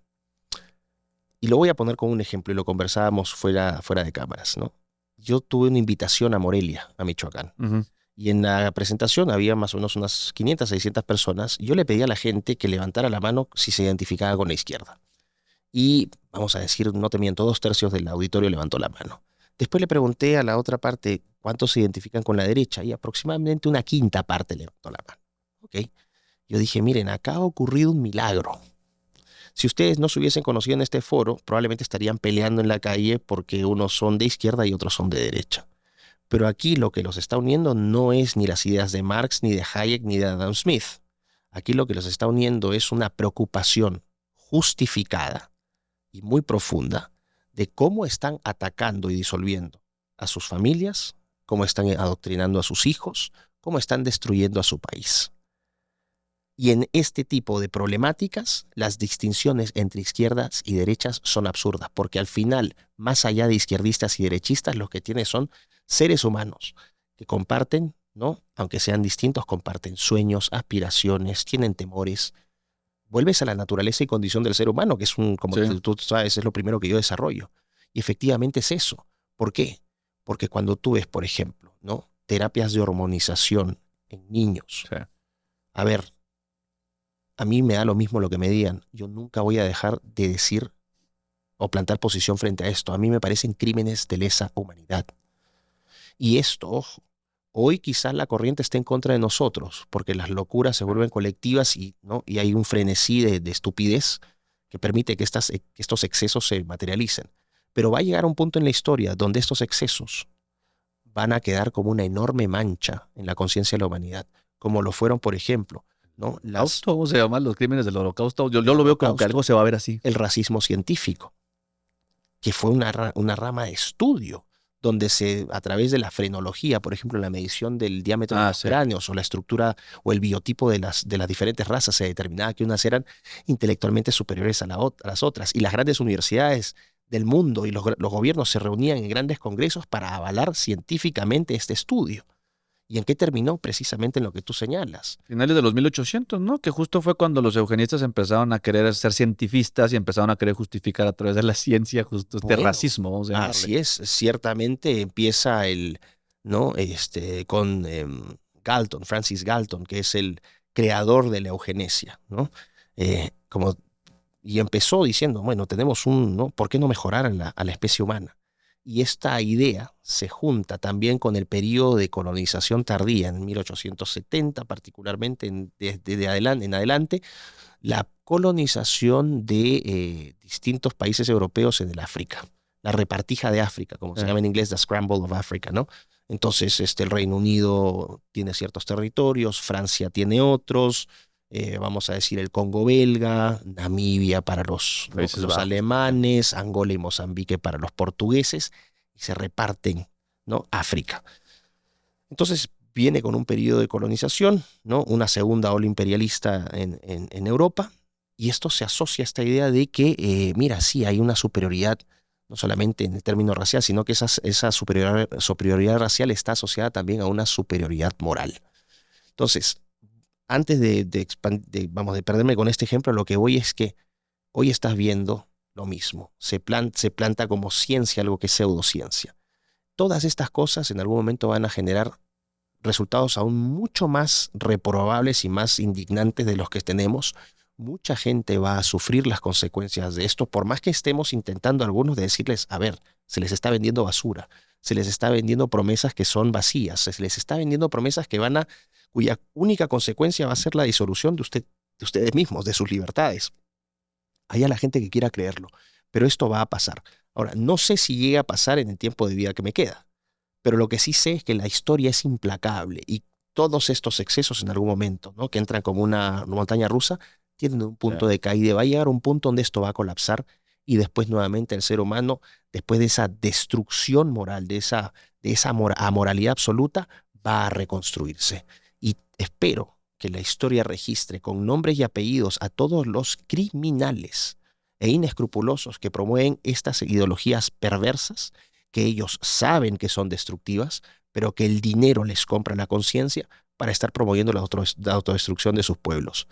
y lo voy a poner como un ejemplo, y lo conversábamos fuera de cámaras, ¿no? Yo tuve una invitación a Morelia, a Michoacán. Y en la presentación había más o menos unas 500, 600 personas. Y yo le pedí a la gente que levantara la mano si se identificaba con la izquierda. Y, vamos a decir, no te miento, 2/3 del auditorio levantó la mano. Después le pregunté a la otra parte cuántos se identifican con la derecha y aproximadamente una quinta parte levantó la mano. ¿Okay? Yo dije, miren, acá ha ocurrido un milagro. Si ustedes no se hubiesen conocido en este foro, probablemente estarían peleando en la calle porque unos son de izquierda y otros son de derecha. Pero aquí lo que los está uniendo no es ni las ideas de Marx, ni de Hayek, ni de Adam Smith. Aquí lo que los está uniendo es una preocupación justificada y muy profunda de cómo están atacando y disolviendo a sus familias, cómo están adoctrinando a sus hijos, cómo están destruyendo a su país. Y en este tipo de problemáticas, las distinciones entre izquierdas y derechas son absurdas, porque al final, más allá de izquierdistas y derechistas, lo que tienen son seres humanos que comparten, ¿no? Aunque sean distintos, comparten sueños, aspiraciones, tienen temores. Vuelves a la naturaleza y condición del ser humano, que es como tú sabes, es lo primero que yo desarrollo. Y efectivamente es eso. ¿Por qué? Porque cuando tú ves, por ejemplo, ¿no? Terapias de hormonización en niños. A ver, a mí me da lo mismo lo que me digan. Yo nunca voy a dejar de decir o plantar posición frente a esto. A mí me parecen crímenes de lesa humanidad. Y esto, ojo, hoy quizás la corriente esté en contra de nosotros, porque las locuras se vuelven colectivas ¿no? Y hay un frenesí de estupidez que permite que estos excesos se materialicen. Pero va a llegar un punto en la historia donde estos excesos van a quedar como una enorme mancha en la conciencia de la humanidad, como lo fueron, por ejemplo, ¿no?
¿Cómo se llaman los crímenes del holocausto? Yo lo veo como que algo se va a ver así.
El racismo científico, que fue una rama de estudio, donde a través de la frenología, por ejemplo, la medición del diámetro de los cráneos o la estructura o el biotipo de las diferentes razas, se determinaba que unas eran intelectualmente superiores a las otras. Y las grandes universidades del mundo y los gobiernos se reunían en grandes congresos para avalar científicamente este estudio. ¿Y en qué terminó? Precisamente en lo que tú señalas.
Finales de los 1800, ¿no? Que justo fue cuando los eugenistas empezaron a querer ser cientifistas y empezaron a querer justificar a través de la ciencia justo este racismo. Vamos a llamarle.
Así es. Ciertamente empieza ¿no? Con Galton, Francis Galton, que es el creador de la eugenesia, ¿no? Y empezó diciendo, bueno, tenemos ¿no? ¿Por qué no mejorar a la especie humana? Y esta idea se junta también con el periodo de colonización tardía, en 1870 particularmente, en adelante, la colonización de distintos países europeos en el África, la repartija de África, como se llama en inglés, the Scramble of Africa, ¿no? Entonces el Reino Unido tiene ciertos territorios, Francia tiene otros, vamos a decir el Congo belga, Namibia para los alemanes, Angola y Mozambique para los portugueses, y se reparten, ¿no? África. Entonces viene con un periodo de colonización, ¿no? Una segunda ola imperialista en Europa, y esto se asocia a esta idea de que, mira, sí, hay una superioridad no solamente en el término racial, sino que esa superioridad racial está asociada también a una superioridad moral. Entonces, antes de perderme con este ejemplo, lo que voy es que hoy estás viendo lo mismo. Se planta como ciencia algo que es pseudociencia. Todas estas cosas en algún momento van a generar resultados aún mucho más reprobables y más indignantes de los que tenemos. Mucha gente va a sufrir las consecuencias de esto, por más que estemos intentando algunos de decirles, a ver, se les está vendiendo basura, se les está vendiendo promesas que son vacías, se les está vendiendo promesas cuya única consecuencia va a ser la disolución de ustedes mismos, de sus libertades. Hay a la gente que quiera creerlo, pero esto va a pasar. Ahora, no sé si llega a pasar en el tiempo de vida que me queda, pero lo que sí sé es que la historia es implacable y todos estos excesos en algún momento, ¿no?, que entran como una montaña rusa, tienen un punto de caída. Va a llegar un punto donde esto va a colapsar y después nuevamente el ser humano, después de esa destrucción moral, de esa amoralidad absoluta, va a reconstruirse. Y espero que la historia registre con nombres y apellidos a todos los criminales e inescrupulosos que promueven estas ideologías perversas, que ellos saben que son destructivas, pero que el dinero les compra la conciencia para estar promoviendo la autodestrucción de sus pueblos.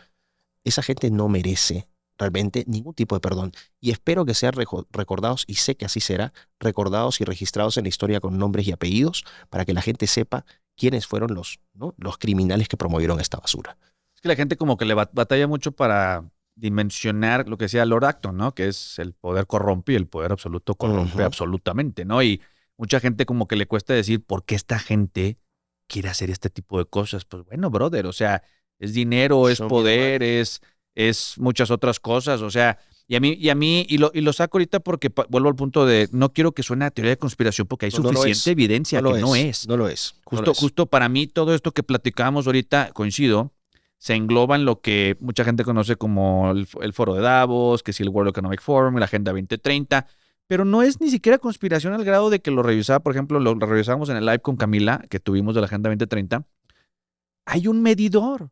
Esa gente no merece realmente ningún tipo de perdón. Y espero que sean recordados, y sé que así será, recordados y registrados en la historia con nombres y apellidos, para que la gente sepa quiénes fueron los criminales que promovieron esta basura.
Es que la gente como que le batalla mucho para dimensionar lo que decía Lord Acton, ¿no? Que es el poder corrompe y el poder absoluto corrompe absolutamente, ¿no? Y mucha gente como que le cuesta decir por qué esta gente quiere hacer este tipo de cosas. Pues bueno, brother, o sea, es dinero, es poder, es muchas otras cosas, o sea, y lo saco ahorita porque vuelvo al punto de, no quiero que suene a teoría de conspiración porque hay suficiente evidencia que no es.
No lo es.
Justo para mí todo esto que platicábamos ahorita, coincido, se engloba en lo que mucha gente conoce como el foro de Davos, que si el World Economic Forum, la Agenda 2030, pero no es ni siquiera conspiración al grado de que lo revisaba, por ejemplo, lo revisábamos en el live con Camila, que tuvimos de la Agenda 2030. Hay un medidor.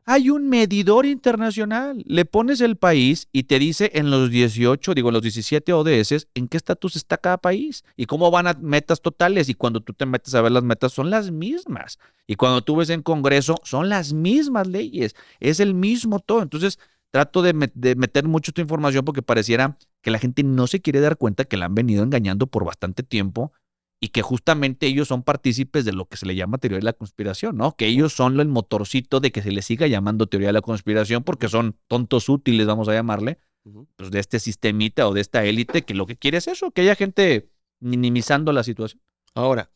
Hay un medidor internacional. Le pones el país y te dice en los 17 ODS en qué estatus está cada país y cómo van a metas totales. Y cuando tú te metes a ver las metas son las mismas. Y cuando tú ves en Congreso son las mismas leyes. Es el mismo todo. Entonces trato de meter mucho esta información porque pareciera que la gente no se quiere dar cuenta que la han venido engañando por bastante tiempo. Y que justamente ellos son partícipes de lo que se le llama teoría de la conspiración, ¿no? Que ellos son el motorcito de que se les siga llamando teoría de la conspiración porque son tontos útiles, vamos a llamarle, pues de este sistemita o de esta élite que lo que quiere es eso, que haya gente minimizando la situación.
Ahora,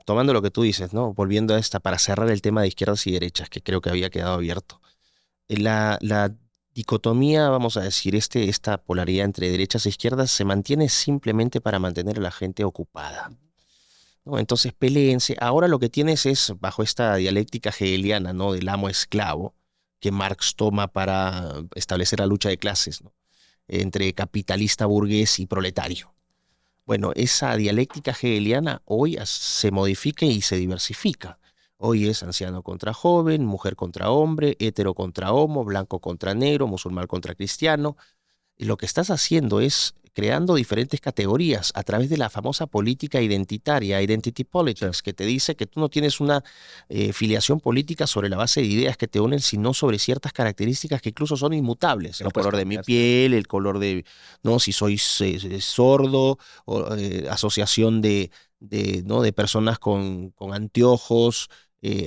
tomando lo que tú dices, ¿no? Volviendo a para cerrar el tema de izquierdas y derechas, que creo que había quedado abierto. La dicotomía, vamos a decir, esta polaridad entre derechas e izquierdas se mantiene simplemente para mantener a la gente ocupada, ¿no? Entonces, peleense. Ahora lo que tienes es, bajo esta dialéctica hegeliana, ¿no?, del amo-esclavo, que Marx toma para establecer la lucha de clases, ¿no?, entre capitalista burgués y proletario. Bueno, esa dialéctica hegeliana hoy se modifica y se diversifica. Hoy es anciano contra joven, mujer contra hombre, hetero contra homo, blanco contra negro, musulmán contra cristiano. Y lo que estás haciendo es creando diferentes categorías a través de la famosa política identitaria, identity politics, que te dice que tú no tienes una filiación política sobre la base de ideas que te unen, sino sobre ciertas características que incluso son inmutables. El color de mi piel, el color de, no, si soy sordo, o asociación de personas con anteojos,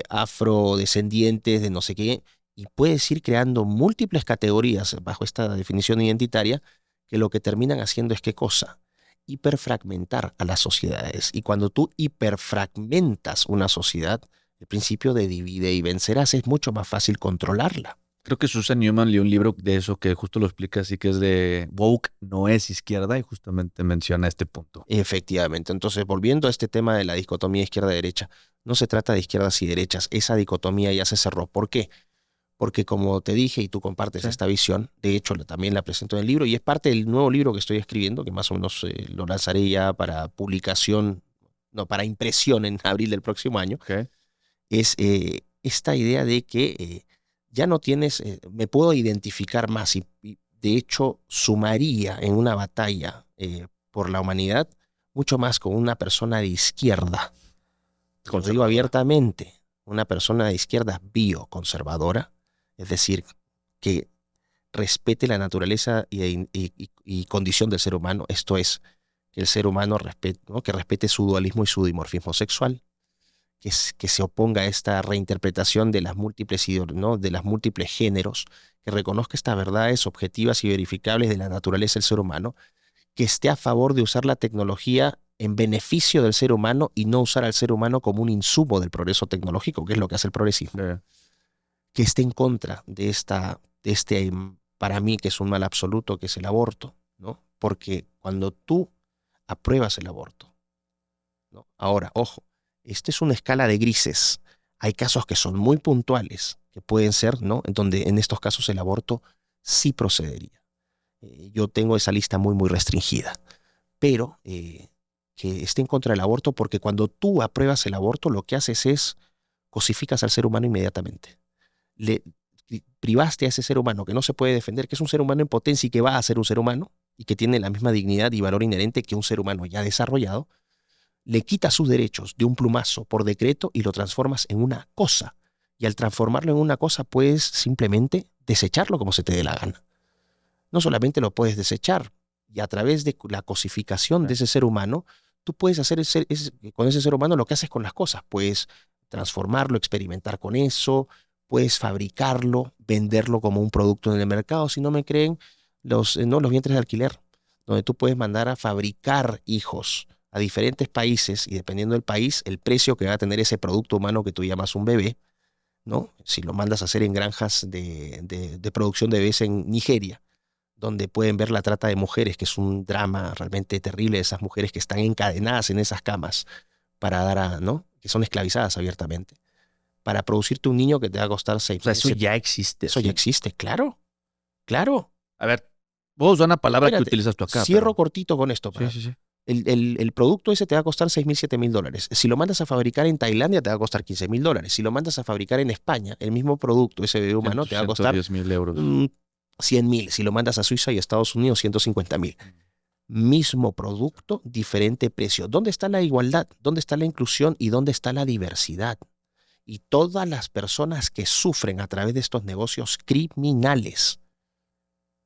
afrodescendientes, de no sé qué, y puedes ir creando múltiples categorías bajo esta definición identitaria que lo que terminan haciendo es ¿qué cosa? Hiperfragmentar a las sociedades. Y cuando tú hiperfragmentas una sociedad, el principio de divide y vencerás es mucho más fácil controlarla.
Creo que Susan Newman leyó un libro de eso que justo lo explica así, que es de woke no es izquierda, y justamente menciona este punto.
Efectivamente. Entonces, volviendo a este tema de la dicotomía izquierda-derecha, no se trata de izquierdas y derechas. Esa dicotomía ya se cerró. ¿Por qué? Porque como te dije y tú compartes esta visión, de hecho también la presento en el libro y es parte del nuevo libro que estoy escribiendo, que más o menos lo lanzaré ya para publicación, no, para impresión en abril del próximo año, es esta idea de que ya no tienes, me puedo identificar más y de hecho sumaría en una batalla por la humanidad, mucho más con una persona de izquierda. Como digo abiertamente, una persona de izquierda bioconservadora, es decir, que respete la naturaleza y condición del ser humano, esto es, que el ser humano respete, ¿no? Que respete su dualismo y su dimorfismo sexual, que se oponga a esta reinterpretación de las múltiples, ¿no? De las múltiples géneros, que reconozca estas verdades objetivas y verificables de la naturaleza del ser humano, que esté a favor de usar la tecnología en beneficio del ser humano y no usar al ser humano como un insumo del progreso tecnológico, que es lo que hace el progresismo, que esté en contra de este, para mí, que es un mal absoluto, que es el aborto, ¿no? Porque cuando tú apruebas el aborto, ¿no? Ahora, ojo, esta es una escala de grises. Hay casos que son muy puntuales, que pueden ser, ¿no? En donde en estos casos el aborto sí procedería. Yo tengo esa lista muy, muy restringida. Pero que esté en contra del aborto, porque cuando tú apruebas el aborto, lo que haces es cosificas al ser humano inmediatamente. Le privaste a ese ser humano que no se puede defender, que es un ser humano en potencia y que va a ser un ser humano, y que tiene la misma dignidad y valor inherente que un ser humano ya desarrollado, le quitas sus derechos de un plumazo por decreto y lo transformas en una cosa. Y al transformarlo en una cosa, puedes simplemente desecharlo como se te dé la gana. No solamente lo puedes desechar, y a través de la cosificación de ese ser humano, tú puedes hacer con ese ser humano lo que haces con las cosas. Puedes transformarlo, experimentar con eso, puedes fabricarlo, venderlo como un producto en el mercado. Si no me creen, los vientres de alquiler, donde tú puedes mandar a fabricar hijos a diferentes países, y dependiendo del país, el precio que va a tener ese producto humano que tú llamas un bebé, ¿no? Si lo mandas a hacer en granjas de producción de bebés en Nigeria, donde pueden ver la trata de mujeres, que es un drama realmente terrible, de esas mujeres que están encadenadas en esas camas para dar ¿no? Que son esclavizadas abiertamente, para producirte un niño que te va a costar 6
O sea, eso ya existe.
Eso ya existe, claro, claro.
A ver, vos usas una palabra
Espérate,
que utilizas tú acá.
Cierro cortito con esto.
Sí.
El producto ese te va a costar 6.000, 7.000 dólares. Si lo mandas a fabricar en Tailandia, te va a costar 15.000 dólares. Si lo mandas a fabricar en España, el mismo producto, ese bebé humano, te va a costar
110.000 euros.
100.000. Si lo mandas a Suiza y Estados Unidos, 150.000. Mismo producto, diferente precio. ¿Dónde está la igualdad? ¿Dónde está la inclusión? ¿Y dónde está la diversidad? Y todas las personas que sufren a través de estos negocios criminales,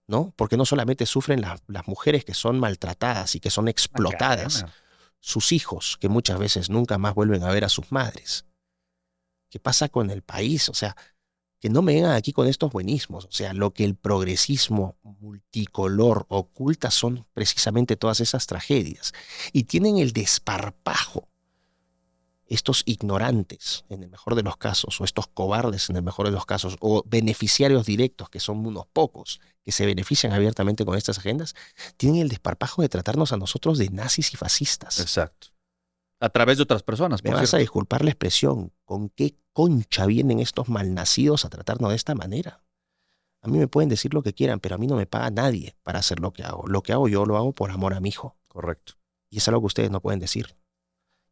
¿no? Porque no solamente sufren las mujeres que son maltratadas y que son explotadas, sus hijos, que muchas veces nunca más vuelven a ver a sus madres. ¿Qué pasa con el país? O sea, que no me vengan aquí con estos buenismos. O sea, lo que el progresismo multicolor oculta son precisamente todas esas tragedias. Y tienen el desparpajo, estos ignorantes, en el mejor de los casos, o estos cobardes, en el mejor de los casos, o beneficiarios directos, que son unos pocos, que se benefician abiertamente con estas agendas, tienen el desparpajo de tratarnos a nosotros de nazis y fascistas.
Exacto. A través de otras personas,
Me vas a disculpar la expresión. ¿Con qué concha vienen estos malnacidos a tratarnos de esta manera? A mí me pueden decir lo que quieran, pero a mí no me paga nadie para hacer lo que hago. Lo que hago yo lo hago por amor a mi hijo.
Correcto.
Y es algo que ustedes no pueden decir.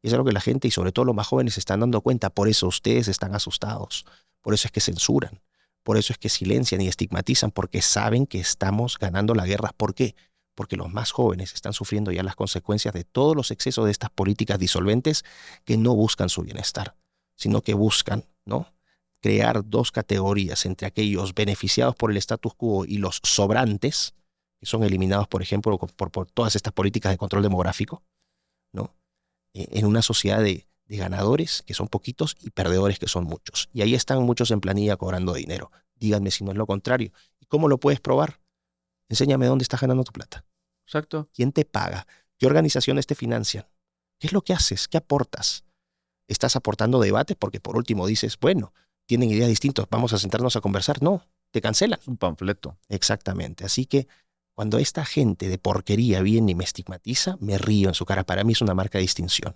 Y es algo que la gente, y sobre todo los más jóvenes, se están dando cuenta. Por eso ustedes están asustados. Por eso es que censuran. Por eso es que silencian y estigmatizan, porque saben que estamos ganando la guerra. ¿Por qué? Porque los más jóvenes están sufriendo ya las consecuencias de todos los excesos de estas políticas disolventes, que no buscan su bienestar, sino que buscan, ¿no?, crear dos categorías entre aquellos beneficiados por el status quo y los sobrantes, que son eliminados, por ejemplo, por todas estas políticas de control demográfico, ¿no?, en una sociedad de ganadores, que son poquitos, y perdedores, que son muchos. Y ahí están muchos en planilla cobrando dinero. Díganme si no es lo contrario. ¿Y cómo lo puedes probar? Enséñame dónde estás ganando tu plata.
Exacto.
¿Quién te paga? ¿Qué organizaciones te financian? ¿Qué es lo que haces? ¿Qué aportas? ¿Estás aportando debates? Porque por último dices, bueno, tienen ideas distintas, vamos a sentarnos a conversar. No, te cancelan.
Es un panfleto.
Exactamente. Así que cuando esta gente de porquería viene y me estigmatiza, me río en su cara. Para mí es una marca de distinción.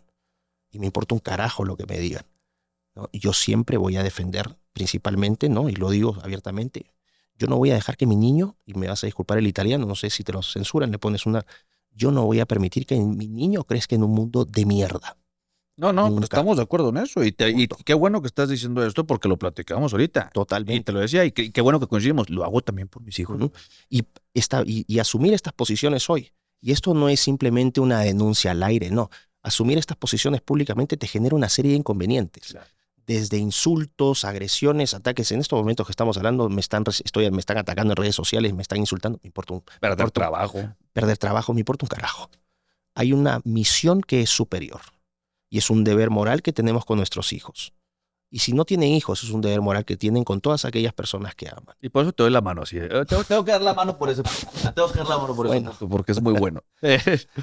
Y me importa un carajo lo que me digan, ¿no? Yo siempre voy a defender principalmente, ¿no?, y lo digo abiertamente, yo no voy a dejar que mi niño, y me vas a disculpar el italiano, no sé si te lo censuran, le pones una... Yo no voy a permitir que mi niño crezca en un mundo de mierda.
No, pero estamos de acuerdo en eso. Y qué bueno que estás diciendo esto, porque lo platicamos ahorita.
Totalmente.
Y te lo decía, y qué bueno que coincidimos. Lo hago también por mis hijos.
Y asumir estas posiciones hoy Y esto no es simplemente una denuncia al aire, no. Asumir estas posiciones públicamente te genera una serie de inconvenientes.
Claro.
Desde insultos, agresiones, ataques. En estos momentos que estamos hablando, me están atacando en redes sociales, me están insultando. Me importa
Perder trabajo.
Perder trabajo, me importa un carajo. Hay una misión que es superior y es un deber moral que tenemos con nuestros hijos. Y si no tienen hijos, es un deber moral que tienen con todas aquellas personas que aman.
Y por eso te doy la mano. Así, tengo que dar la mano por ese punto. Tengo que dar la mano por ese punto, porque es muy bueno.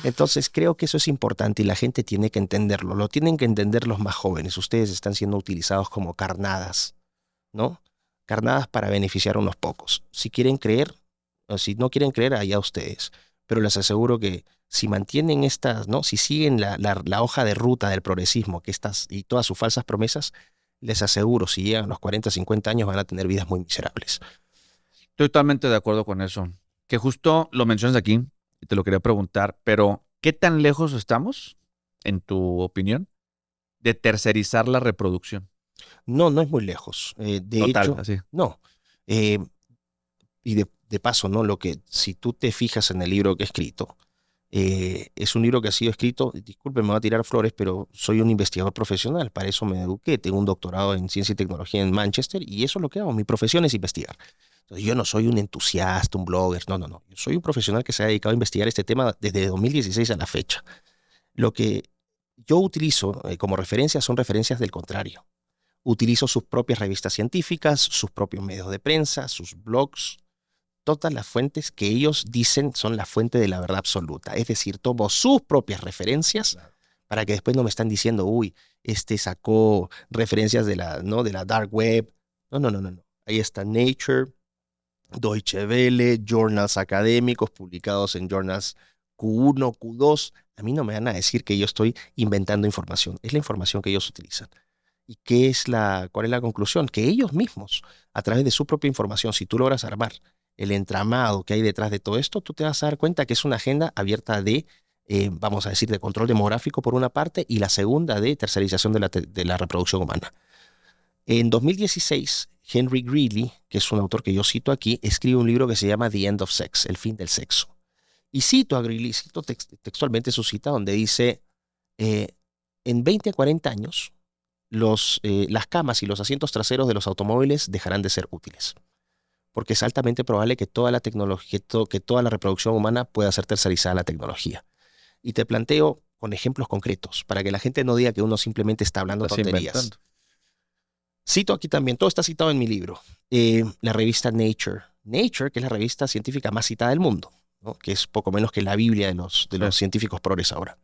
Entonces creo que eso es importante y la gente tiene que entenderlo. Lo tienen que entender los más jóvenes. Ustedes están siendo utilizados como carnadas, ¿no? Carnadas para beneficiar a unos pocos. Si quieren creer, o si no quieren creer, allá ustedes. Pero les aseguro que si mantienen estas, ¿no? Si siguen la hoja de ruta del progresismo y todas sus falsas promesas, les aseguro, si llegan a los 40, 50 años, van a tener vidas muy miserables.
Estoy totalmente de acuerdo con eso. Que justo lo mencionas aquí, y te lo quería preguntar, pero ¿qué tan lejos estamos, en tu opinión, de tercerizar la reproducción?
No, no es muy lejos. De hecho,
así.
no. Y de paso, ¿no? Si tú te fijas en el libro que he escrito, es un libro que ha sido escrito, disculpen, me voy a tirar flores, pero soy un investigador profesional, para eso me eduqué, tengo un doctorado en ciencia y tecnología en Manchester y eso es lo que hago, mi profesión es investigar. Entonces, yo no soy un entusiasta, un blogger, no. Yo soy un profesional que se ha dedicado a investigar este tema desde 2016 a la fecha. Lo que yo utilizo como referencias son referencias del contrario. Utilizo sus propias revistas científicas, sus propios medios de prensa, sus blogs, todas las fuentes que ellos dicen son la fuente de la verdad absoluta. Es decir, tomo sus propias referencias para que después no me están diciendo, uy, sacó referencias de la dark web. No. Ahí está Nature, Deutsche Welle, journals académicos publicados en journals Q1, Q2. A mí no me van a decir que yo estoy inventando información. Es la información que ellos utilizan. ¿Y cuál es la conclusión? Que ellos mismos, a través de su propia información, si tú logras armar el entramado que hay detrás de todo esto, tú te vas a dar cuenta que es una agenda abierta de, vamos a decir, de control demográfico por una parte y la segunda de tercerización de la reproducción humana. En 2016, Henry Greeley, que es un autor que yo cito aquí, escribe un libro que se llama The End of Sex, El fin del sexo. Y cito a Greeley, cito textualmente su cita donde dice, en 20 a 40 años, las camas y los asientos traseros de los automóviles dejarán de ser útiles. Porque es altamente probable que toda la tecnología, que toda la reproducción humana pueda ser tercerizada a la tecnología. Y te planteo con ejemplos concretos, para que la gente no diga que uno simplemente está hablando tonterías. Cito aquí también, todo está citado en mi libro, la revista Nature. Nature, que es la revista científica más citada del mundo, ¿no? Que es poco menos que la Biblia de los científicos progres ahora.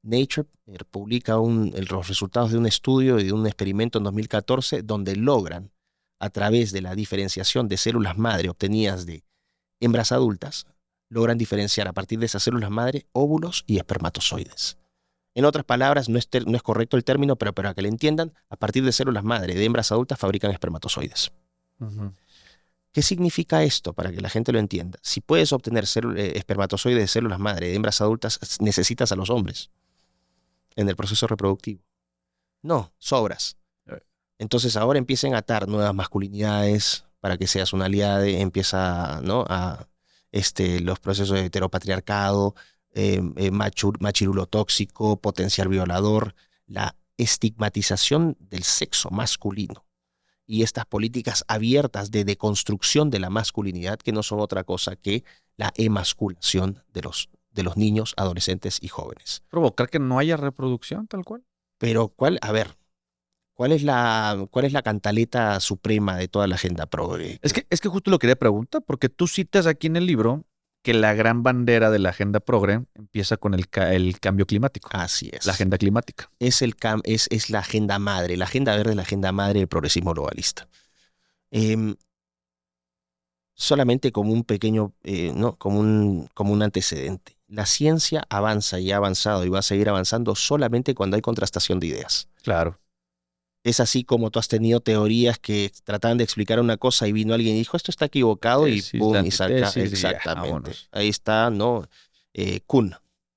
Nature publica los resultados de un estudio y de un experimento en 2014 donde logran, a través de la diferenciación de células madre obtenidas de hembras adultas, logran diferenciar a partir de esas células madre óvulos y espermatozoides. En otras palabras, no es correcto el término, pero para que lo entiendan, a partir de células madre de hembras adultas fabrican espermatozoides. Uh-huh. ¿Qué significa esto? Para que la gente lo entienda. Si puedes obtener espermatozoides de células madre de hembras adultas, necesitas a los hombres en el proceso reproductivo. No, sobras. Entonces ahora empiecen a atar nuevas masculinidades para que seas un aliado, empieza, ¿no? Los procesos de heteropatriarcado, machirulo tóxico, potencial violador, la estigmatización del sexo masculino y estas políticas abiertas de deconstrucción de la masculinidad que no son otra cosa que la emasculación de los niños, adolescentes y jóvenes.
¿Provocar que no haya reproducción tal cual?
Pero ¿cuál es la cantaleta suprema de toda la agenda progre?
Es que justo lo quería preguntar, porque tú citas aquí en el libro que la gran bandera de la agenda progre empieza con el cambio climático.
Así es.
La agenda climática.
Es la agenda madre, la agenda verde, la agenda madre del progresismo globalista. Solamente como un pequeño, como un antecedente. La ciencia avanza y ha avanzado y va a seguir avanzando solamente cuando hay contrastación de ideas.
Claro.
Es así como tú has tenido teorías que trataban de explicar una cosa y vino alguien y dijo, esto está equivocado y pum, y saca. Exactamente. Ahí está, ¿no? Kuhn,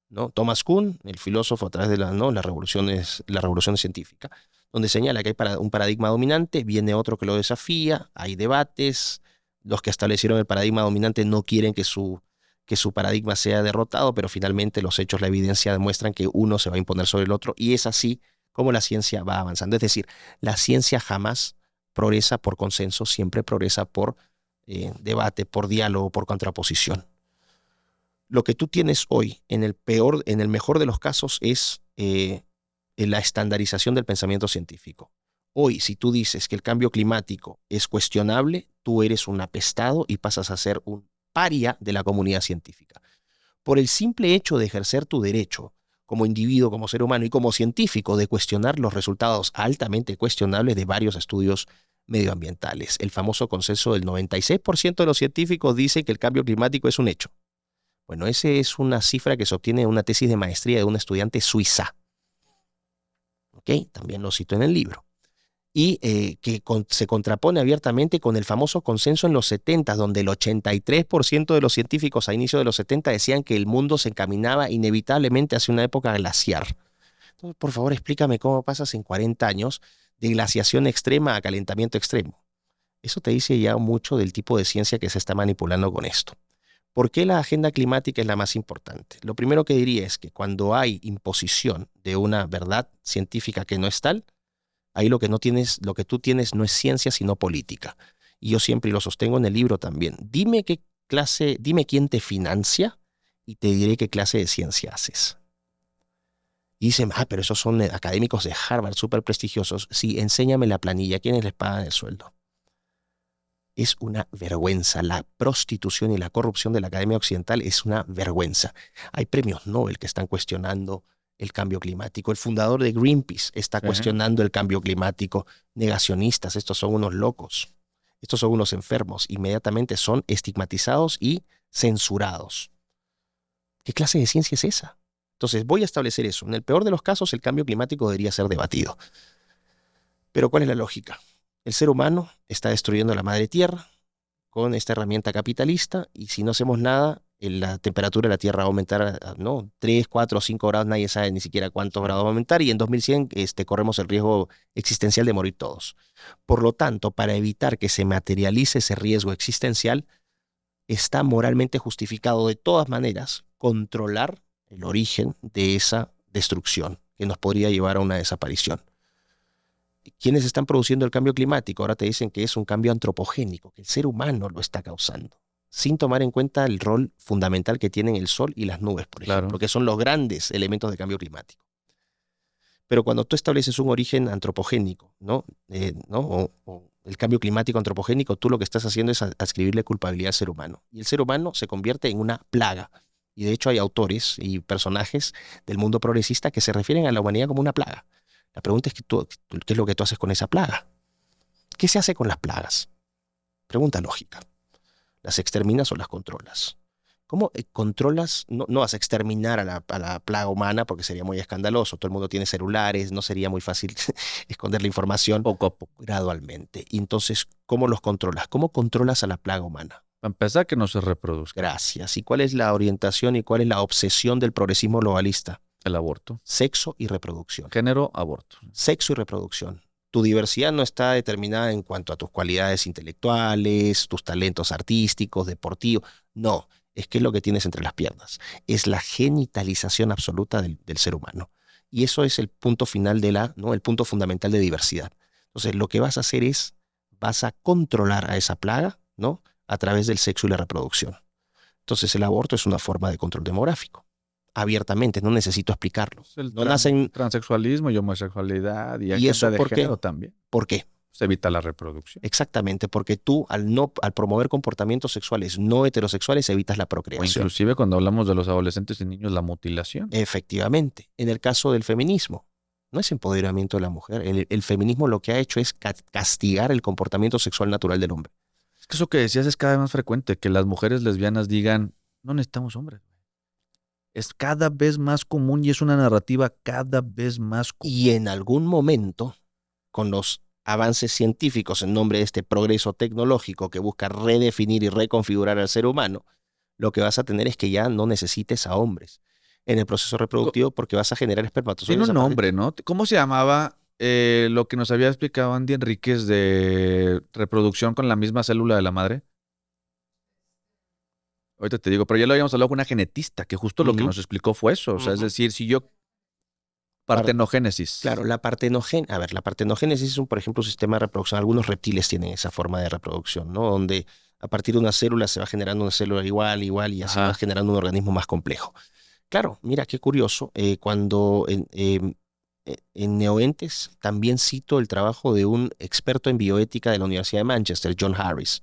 ¿no? Thomas Kuhn, el filósofo a través de la revolución científica, donde señala que hay un paradigma dominante, viene otro que lo desafía, hay debates, los que establecieron el paradigma dominante no quieren que su que su paradigma sea derrotado, pero finalmente los hechos, la evidencia demuestran que uno se va a imponer sobre el otro y es así como la ciencia va avanzando. Es decir, la ciencia jamás progresa por consenso, siempre progresa por debate, por diálogo, por contraposición. Lo que tú tienes hoy, en el mejor de los casos, es la estandarización del pensamiento científico. Hoy, si tú dices que el cambio climático es cuestionable, tú eres un apestado y pasas a ser un paria de la comunidad científica. Por el simple hecho de ejercer tu derecho como individuo, como ser humano y como científico de cuestionar los resultados altamente cuestionables de varios estudios medioambientales. El famoso consenso del 96% de los científicos dice que el cambio climático es un hecho. Bueno, esa es una cifra que se obtiene en una tesis de maestría de una estudiante suiza. ¿Ok? También lo cito en el libro. Y se contrapone abiertamente con el famoso consenso en los 70, donde el 83% de los científicos a inicio de los 70 decían que el mundo se encaminaba inevitablemente hacia una época glaciar. Entonces, por favor, explícame cómo pasas en 40 años de glaciación extrema a calentamiento extremo. Eso te dice ya mucho del tipo de ciencia que se está manipulando con esto. ¿Por qué la agenda climática es la más importante? Lo primero que diría es que cuando hay imposición de una verdad científica que no es tal, ahí lo que tú tienes no es ciencia, sino política. Y yo siempre lo sostengo en el libro también. Dime quién te financia y te diré qué clase de ciencia haces. Y dicen, pero esos son académicos de Harvard, súper prestigiosos. Sí, enséñame la planilla, ¿quiénes les pagan el sueldo? Es una vergüenza. La prostitución y la corrupción de la Academia Occidental es una vergüenza. Hay premios Nobel que están cuestionando el cambio climático. El fundador de Greenpeace está cuestionando el cambio climático. Negacionistas, estos son unos locos. Estos son unos enfermos. Inmediatamente son estigmatizados y censurados. ¿Qué clase de ciencia es esa? Entonces voy a establecer eso. En el peor de los casos, el cambio climático debería ser debatido. Pero ¿cuál es la lógica? El ser humano está destruyendo la madre tierra con esta herramienta capitalista y si no hacemos nada, la temperatura de la Tierra va a aumentar a 3, 4, 5 grados, nadie sabe ni siquiera cuántos grados va a aumentar y en 2100 corremos el riesgo existencial de morir todos. Por lo tanto, para evitar que se materialice ese riesgo existencial, está moralmente justificado de todas maneras controlar el origen de esa destrucción que nos podría llevar a una desaparición. ¿Quiénes están produciendo el cambio climático? Ahora te dicen que es un cambio antropogénico, que el ser humano lo está causando, sin tomar en cuenta el rol fundamental que tienen el sol y las nubes, por ejemplo, que son los grandes elementos de cambio climático. Pero cuando tú estableces un origen antropogénico, o el cambio climático antropogénico, tú lo que estás haciendo es adscribirle culpabilidad al ser humano. Y el ser humano se convierte en una plaga. Y de hecho hay autores y personajes del mundo progresista que se refieren a la humanidad como una plaga. La pregunta es ¿qué es lo que tú haces con esa plaga? ¿Qué se hace con las plagas? Pregunta lógica. ¿Las exterminas o las controlas? ¿Cómo controlas? No vas a exterminar a la plaga humana porque sería muy escandaloso. Todo el mundo tiene celulares, no sería muy fácil esconder la información.
Poco a poco.
Gradualmente. Y entonces, ¿cómo los controlas? ¿Cómo controlas a la plaga humana?
Para empezar, que no se reproduzca.
Gracias. ¿Y cuál es la orientación y cuál es la obsesión del progresismo globalista?
El aborto.
Sexo y reproducción.
Género, aborto.
Sexo y reproducción. Tu diversidad no está determinada en cuanto a tus cualidades intelectuales, tus talentos artísticos, deportivos. No, es qué es lo que tienes entre las piernas. Es la genitalización absoluta del ser humano. Y eso es el punto final el punto fundamental de diversidad. Entonces, lo que vas a hacer es, vas a controlar a esa plaga, a través del sexo y la reproducción. Entonces, el aborto es una forma de control demográfico. Abiertamente, no necesito explicarlo.
El
no nacen
transexualismo y homosexualidad y
eso
de género también.
¿Por qué?
Se evita la reproducción.
Exactamente, porque tú al promover comportamientos sexuales no heterosexuales evitas la procreación.
O inclusive cuando hablamos de los adolescentes y niños, la mutilación.
Efectivamente. En el caso del feminismo, no es empoderamiento de la mujer. El feminismo lo que ha hecho es castigar el comportamiento sexual natural del hombre.
Es que eso que decías es cada vez más frecuente, que las mujeres lesbianas digan, no necesitamos hombres. Es cada vez más común y es una narrativa cada vez más común.
Y en algún momento, con los avances científicos en nombre de este progreso tecnológico que busca redefinir y reconfigurar al ser humano, lo que vas a tener es que ya no necesites a hombres en el proceso reproductivo porque vas a generar espermatozoides.
Tiene un nombre, ¿no? ¿Cómo se llamaba lo que nos había explicado Andy Enríquez de reproducción con la misma célula de la madre? Ahorita te digo, pero ya lo habíamos hablado con una genetista, que justo lo que
Ujú.
nos explicó fue eso. O sea, es
Ujú.
decir, si yo...
Par-
Partenogénesis.
Claro, la partenogénesis es, por ejemplo, un sistema de reproducción. Algunos reptiles tienen esa forma de reproducción, ¿no? Donde a partir de una célula se va generando una célula igual, igual, y así
Ajá.
vas generando un organismo más complejo. Claro, mira qué curioso. Cuando en Neoentes también cito el trabajo de un experto en bioética de la Universidad de Manchester, John Harris.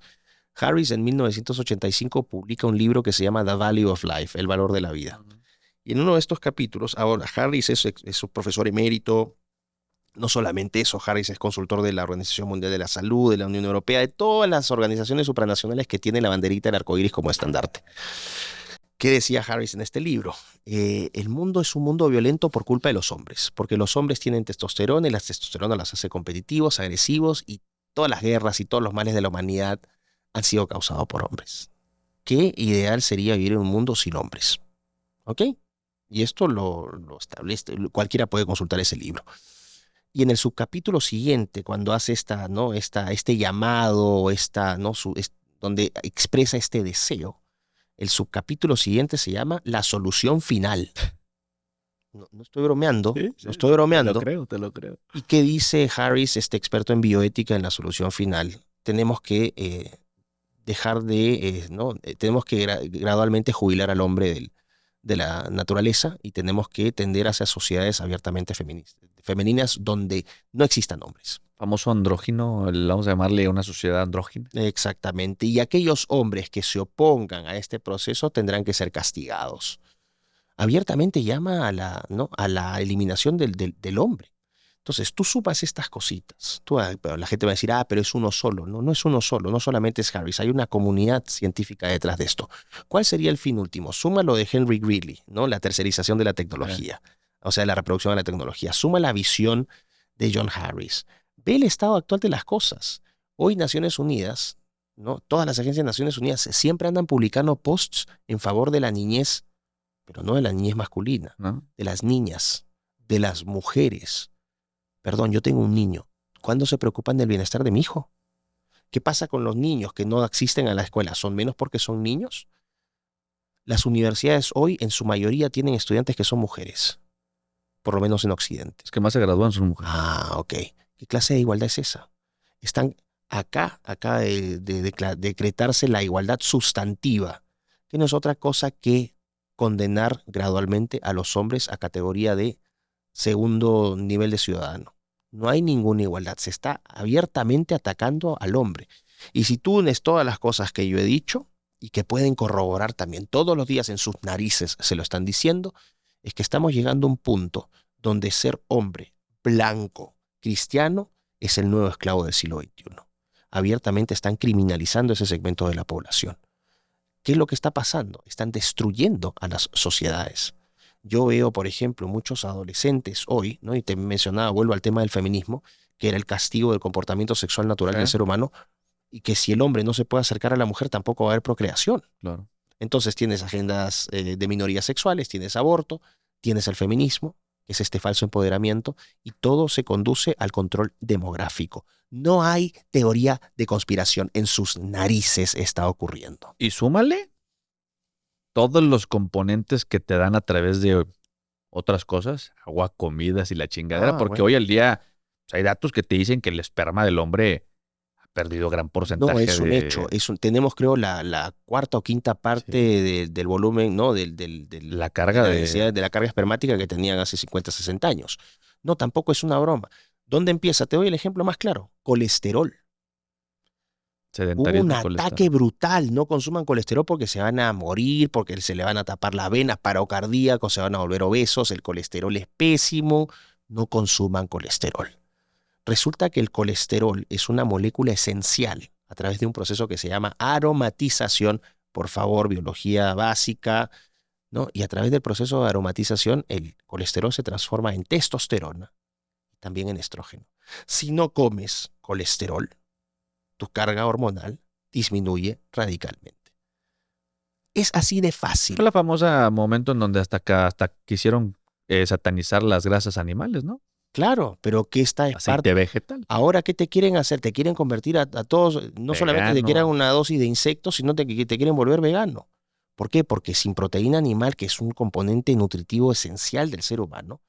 Harris en 1985 publica un libro que se llama The Value of Life, el valor de la vida. Y en uno de estos capítulos, ahora Harris es un profesor emérito. No solamente eso, Harris es consultor de la Organización Mundial de la Salud, de la Unión Europea, de todas las organizaciones supranacionales que tienen la banderita del arco iris como estandarte. ¿Qué decía Harris en este libro? El mundo es un mundo violento por culpa de los hombres, porque los hombres tienen testosterona y la testosterona las hace competitivos, agresivos, y todas las guerras y todos los males de la humanidad han sido causados por hombres. ¿Qué ideal sería vivir en un mundo sin hombres? ¿Ok? Y esto lo establece, cualquiera puede consultar ese libro. Y en el subcapítulo siguiente, cuando hace este llamado, donde expresa este deseo, el subcapítulo siguiente se llama La solución final. No estoy bromeando, no estoy bromeando.
Te lo creo.
¿Y qué dice Harris, este experto en bioética, en la solución final? Tenemos que tenemos que gradualmente jubilar al hombre de la naturaleza, y tenemos que tender hacia sociedades abiertamente femeninas donde no existan hombres.
Famoso andrógino, vamos a llamarle una sociedad andrógina.
Exactamente. Y aquellos hombres que se opongan a este proceso tendrán que ser castigados. Abiertamente llama a la eliminación del hombre. Entonces, tú sumas estas cositas. Pero la gente va a decir, pero es uno solo. No, no es uno solo, no solamente es Harris, hay una comunidad científica detrás de esto. ¿Cuál sería el fin último? Suma lo de Henry Greeley, ¿no? La tercerización de la tecnología, o sea, la reproducción de la tecnología. Suma la visión de John Harris. Ve el estado actual de las cosas. Hoy Naciones Unidas, ¿no? Todas las agencias de Naciones Unidas siempre andan publicando posts en favor de la niñez, pero no de la niñez masculina,
¿No?
de las niñas, de las mujeres. Perdón, yo tengo un niño. ¿Cuándo se preocupan del bienestar de mi hijo? ¿Qué pasa con los niños que no asisten a la escuela? ¿Son menos porque son niños? Las universidades hoy en su mayoría tienen estudiantes que son mujeres, por lo menos en Occidente.
Es que más se gradúan sus mujeres.
Ok. ¿Qué clase de igualdad es esa? Están acá de decretarse la igualdad sustantiva, que no es otra cosa que condenar gradualmente a los hombres a categoría de segundo nivel de ciudadano. No hay ninguna igualdad, se está abiertamente atacando al hombre. Y si tú unes todas las cosas que yo he dicho y que pueden corroborar también todos los días en sus narices, se lo están diciendo, es que estamos llegando a un punto donde ser hombre, blanco, cristiano, es el nuevo esclavo del siglo XXI. Abiertamente están criminalizando ese segmento de la población. ¿Qué es lo que está pasando? Están destruyendo a las sociedades. Yo veo, por ejemplo, muchos adolescentes hoy, ¿no? Y te mencionaba, vuelvo al tema del feminismo, que era el castigo del comportamiento sexual natural del ser humano, y que si el hombre no se puede acercar a la mujer, tampoco va a haber procreación.
Claro.
Entonces tienes agendas de minorías sexuales, tienes aborto, tienes el feminismo, que es este falso empoderamiento, y todo se conduce al control demográfico. No hay teoría de conspiración, en sus narices está ocurriendo.
Y súmale todos los componentes que te dan a través de otras cosas, agua, comidas y la chingadera, porque hoy al día hay datos que te dicen que el esperma del hombre ha perdido gran porcentaje.
No, es un hecho. Tenemos, creo, la cuarta o quinta parte del volumen, ¿no?
La carga
de la carga espermática que tenían hace 50, 60 años. No, tampoco es una broma. ¿Dónde empieza? Te doy el ejemplo más claro. Colesterol. Hubo un ataque brutal. No consuman colesterol porque se van a morir, porque se le van a tapar las venas, paro cardíaco, se van a volver obesos. El colesterol es pésimo. No consuman colesterol. Resulta que el colesterol es una molécula esencial a través de un proceso que se llama aromatización. Por favor, biología básica, ¿no? Y a través del proceso de aromatización, el colesterol se transforma en testosterona y también en estrógeno. Si no comes colesterol, tu carga hormonal disminuye radicalmente. Es así de fácil.
Fue la famosa momento en donde hasta quisieron satanizar las grasas animales, ¿no?
Claro, pero ¿qué está
aceite vegetal?
Ahora, ¿qué te quieren hacer? Te quieren convertir a todos, no vegano. Solamente te quieren una dosis de insectos, sino te quieren volver vegano. ¿Por qué? Porque sin proteína animal, que es un componente nutritivo esencial del ser humano,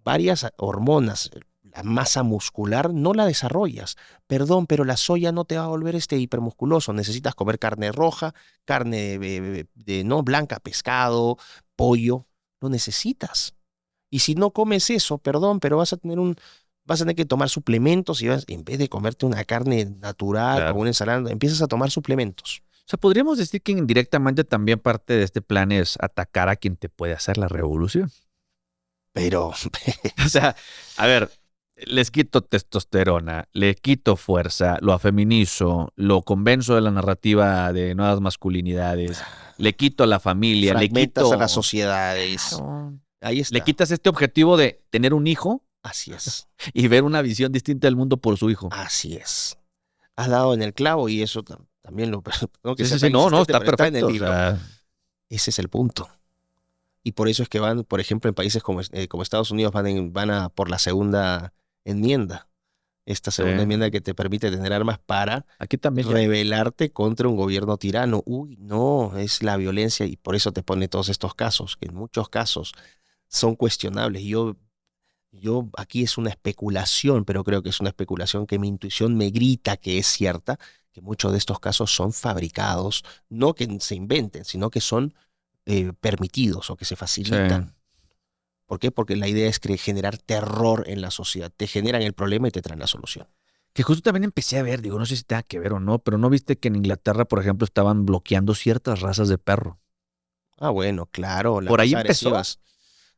varias hormonas, la masa muscular, no la desarrollas. Perdón, pero la soya no te va a volver hipermusculoso. Necesitas comer carne roja, carne no blanca, pescado, pollo. Lo necesitas. Y si no comes eso, perdón, pero vas a tener que tomar suplementos y en vez de comerte una carne natural
Claro.
con una ensalada, empiezas a tomar suplementos.
O sea, podríamos decir que indirectamente también parte de este plan es atacar a quien te puede hacer la revolución.
Pero
O sea, a ver, les quito testosterona, le quito fuerza, lo afeminizo, lo convenzo de la narrativa de nuevas masculinidades, le quito a la familia, le
fragmentas
quito...
a las sociedades.
Claro.
Ahí
Le
está.
quitas este objetivo de tener un hijo
Así es.
y ver una visión distinta del mundo por su hijo.
Así es. Has dado en el clavo y eso también lo... No, que
Sí,
sea
sí, sí,
tan
no,
insistente,
está
pero está en el
perfecto. O
libro.
sea,
Ese es el punto. Y por eso es que van, por ejemplo, en países como Estados Unidos van a por la segunda enmienda. Esta segunda
sí.
enmienda que te permite tener armas para
Aquí también ya.
rebelarte contra un gobierno tirano. Uy, no, es la violencia y por eso te pone todos estos casos, que en muchos casos son cuestionables. Yo aquí es una especulación, pero creo que es una especulación que mi intuición me grita que es cierta, que muchos de estos casos son fabricados, no que se inventen, sino que son permitidos o que se facilitan.
Sí.
¿Por qué? Porque la idea es generar terror en la sociedad. Te generan el problema y te traen la solución.
Que justo también empecé a ver, digo, no sé si tenga que ver o no, pero ¿no viste que en Inglaterra, por ejemplo, estaban bloqueando ciertas razas de perro?
Ah, bueno, claro, las
Por ahí
más
empezó.
agresivas.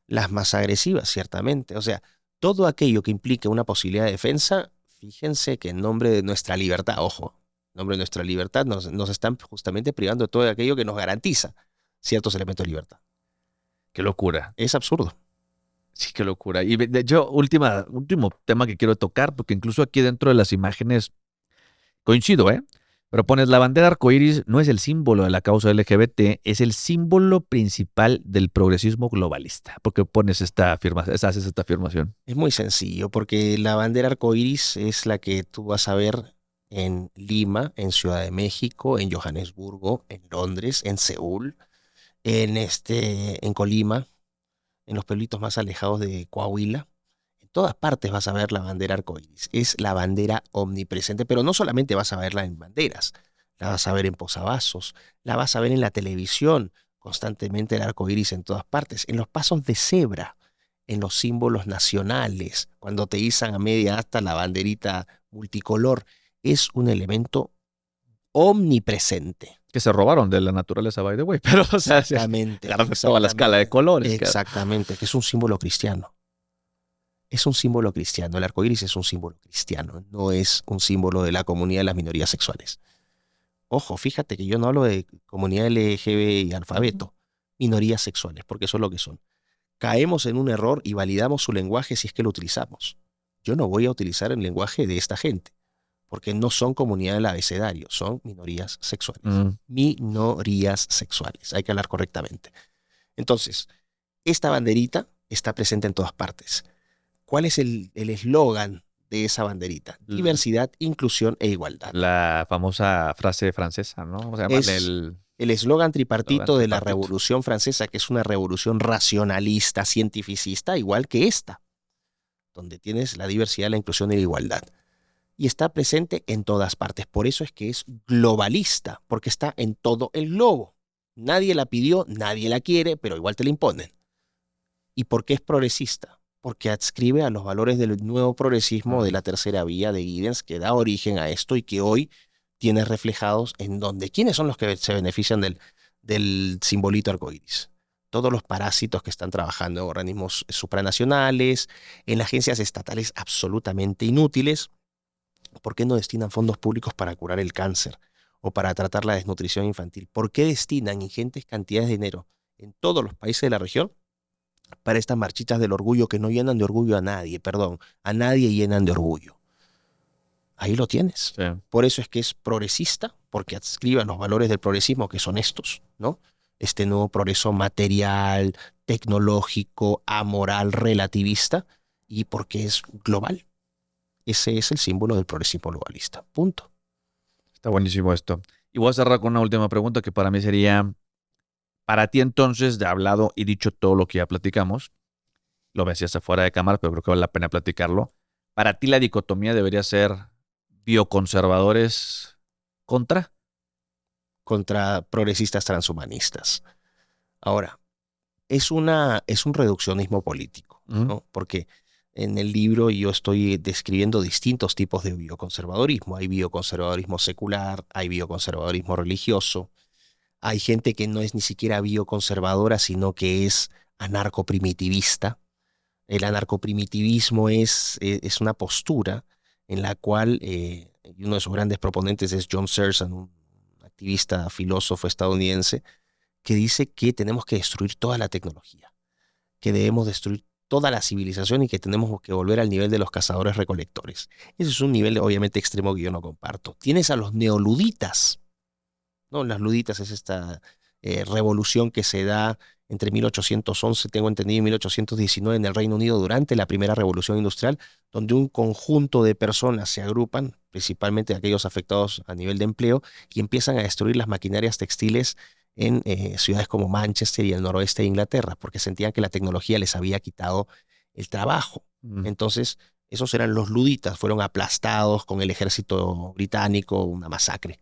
Las más agresivas, ciertamente. O sea, todo aquello que implique una posibilidad de defensa, fíjense que en nombre de nuestra libertad, ojo, en nombre de nuestra libertad nos están justamente privando de todo aquello que nos garantiza ciertos elementos de libertad.
Qué locura.
Es absurdo.
Sí, qué locura. Y de hecho, último tema que quiero tocar, porque incluso aquí dentro de las imágenes coincido, ¿eh? Pero pones la bandera arcoíris no es el símbolo de la causa LGBT, es el símbolo principal del progresismo globalista. ¿Por qué pones haces esta afirmación?
Es muy sencillo, porque la bandera arcoíris es la que tú vas a ver en Lima, en Ciudad de México, en Johannesburgo, en Londres, en Seúl, en Colima, en los pueblitos más alejados de Coahuila. En todas partes vas a ver la bandera arcoíris. Es la bandera omnipresente, pero no solamente vas a verla en banderas, la vas a ver en posavasos, la vas a ver en la televisión, constantemente el arcoíris en todas partes, en los pasos de cebra, en los símbolos nacionales, cuando te izan a media asta la banderita multicolor. Es un elemento omnipresente.
Que se robaron de la naturaleza, by the way. Pero, o sea,
Exactamente.
agarraron toda la escala de colores.
Exactamente, que es un símbolo cristiano. Es un símbolo cristiano. El arco iris es un símbolo cristiano, no es un símbolo de la comunidad de las minorías sexuales. Ojo, fíjate que yo no hablo de comunidad LGB y alfabeto, minorías sexuales, porque eso es lo que son. Caemos en un error y validamos su lenguaje si es que lo utilizamos. Yo no voy a utilizar el lenguaje de esta gente, porque no son comunidad del abecedario, son minorías sexuales. Minorías sexuales, hay que hablar correctamente. Entonces, esta banderita está presente en todas partes. ¿Cuál es el eslogan de esa banderita? Diversidad, inclusión e igualdad.
La famosa frase francesa, ¿no? O sea,
es el eslogan tripartito de la Revolución Francesa, que es una revolución racionalista, cientificista, igual que esta, donde tienes la diversidad, la inclusión y la igualdad. Y está presente en todas partes. Por eso es que es globalista, porque está en todo el globo. Nadie la pidió, nadie la quiere, pero igual te la imponen. ¿Y por qué es progresista? Porque adscribe a los valores del nuevo progresismo de la tercera vía de Giddens, que da origen a esto y que hoy tiene reflejados en donde. ¿Quiénes son los que se benefician del simbolito arcoíris? Todos los parásitos que están trabajando en organismos supranacionales, en agencias estatales absolutamente inútiles. ¿Por qué no destinan fondos públicos para curar el cáncer o para tratar la desnutrición infantil? ¿Por qué destinan ingentes cantidades de dinero en todos los países de la región para estas marchitas del orgullo que no llenan de orgullo a nadie, a nadie llenan de orgullo? Ahí lo tienes.
Sí.
Por eso es que es progresista, porque adscribe a los valores del progresismo que son estos, ¿no? Este nuevo progreso material, tecnológico, amoral, relativista, y porque es global. Ese es el símbolo del progresismo globalista. Punto.
Está buenísimo esto. Y voy a cerrar con una última pregunta que para mí sería, Para ti entonces, de hablado y dicho todo lo que ya platicamos, lo decías afuera de cámara, pero creo que vale la pena platicarlo. Para ti la dicotomía debería ser bioconservadores contra.
Contra progresistas transhumanistas. Ahora, es un reduccionismo político, ¿no? Porque en el libro yo estoy describiendo distintos tipos de bioconservadorismo. Hay bioconservadorismo secular, hay bioconservadorismo religioso, hay gente que no es ni siquiera bioconservadora, sino que es anarcoprimitivista. El anarcoprimitivismo es una postura en la cual uno de sus grandes proponentes es John Searson, un activista, filósofo estadounidense, que dice que tenemos que destruir toda la tecnología, que debemos destruir toda la civilización y que tenemos que volver al nivel de los cazadores-recolectores. Ese es un nivel obviamente extremo que yo no comparto. Tienes a los neoluditas, ¿no? Las luditas es esta revolución que se da entre 1811, tengo entendido, y 1819 en el Reino Unido durante la primera revolución industrial, donde un conjunto de personas se agrupan, principalmente aquellos afectados a nivel de empleo, y empiezan a destruir las maquinarias textiles en ciudades como Manchester y el noroeste de Inglaterra, porque sentían que la tecnología les había quitado el trabajo. Entonces, esos eran los luditas, fueron aplastados con el ejército británico, una masacre.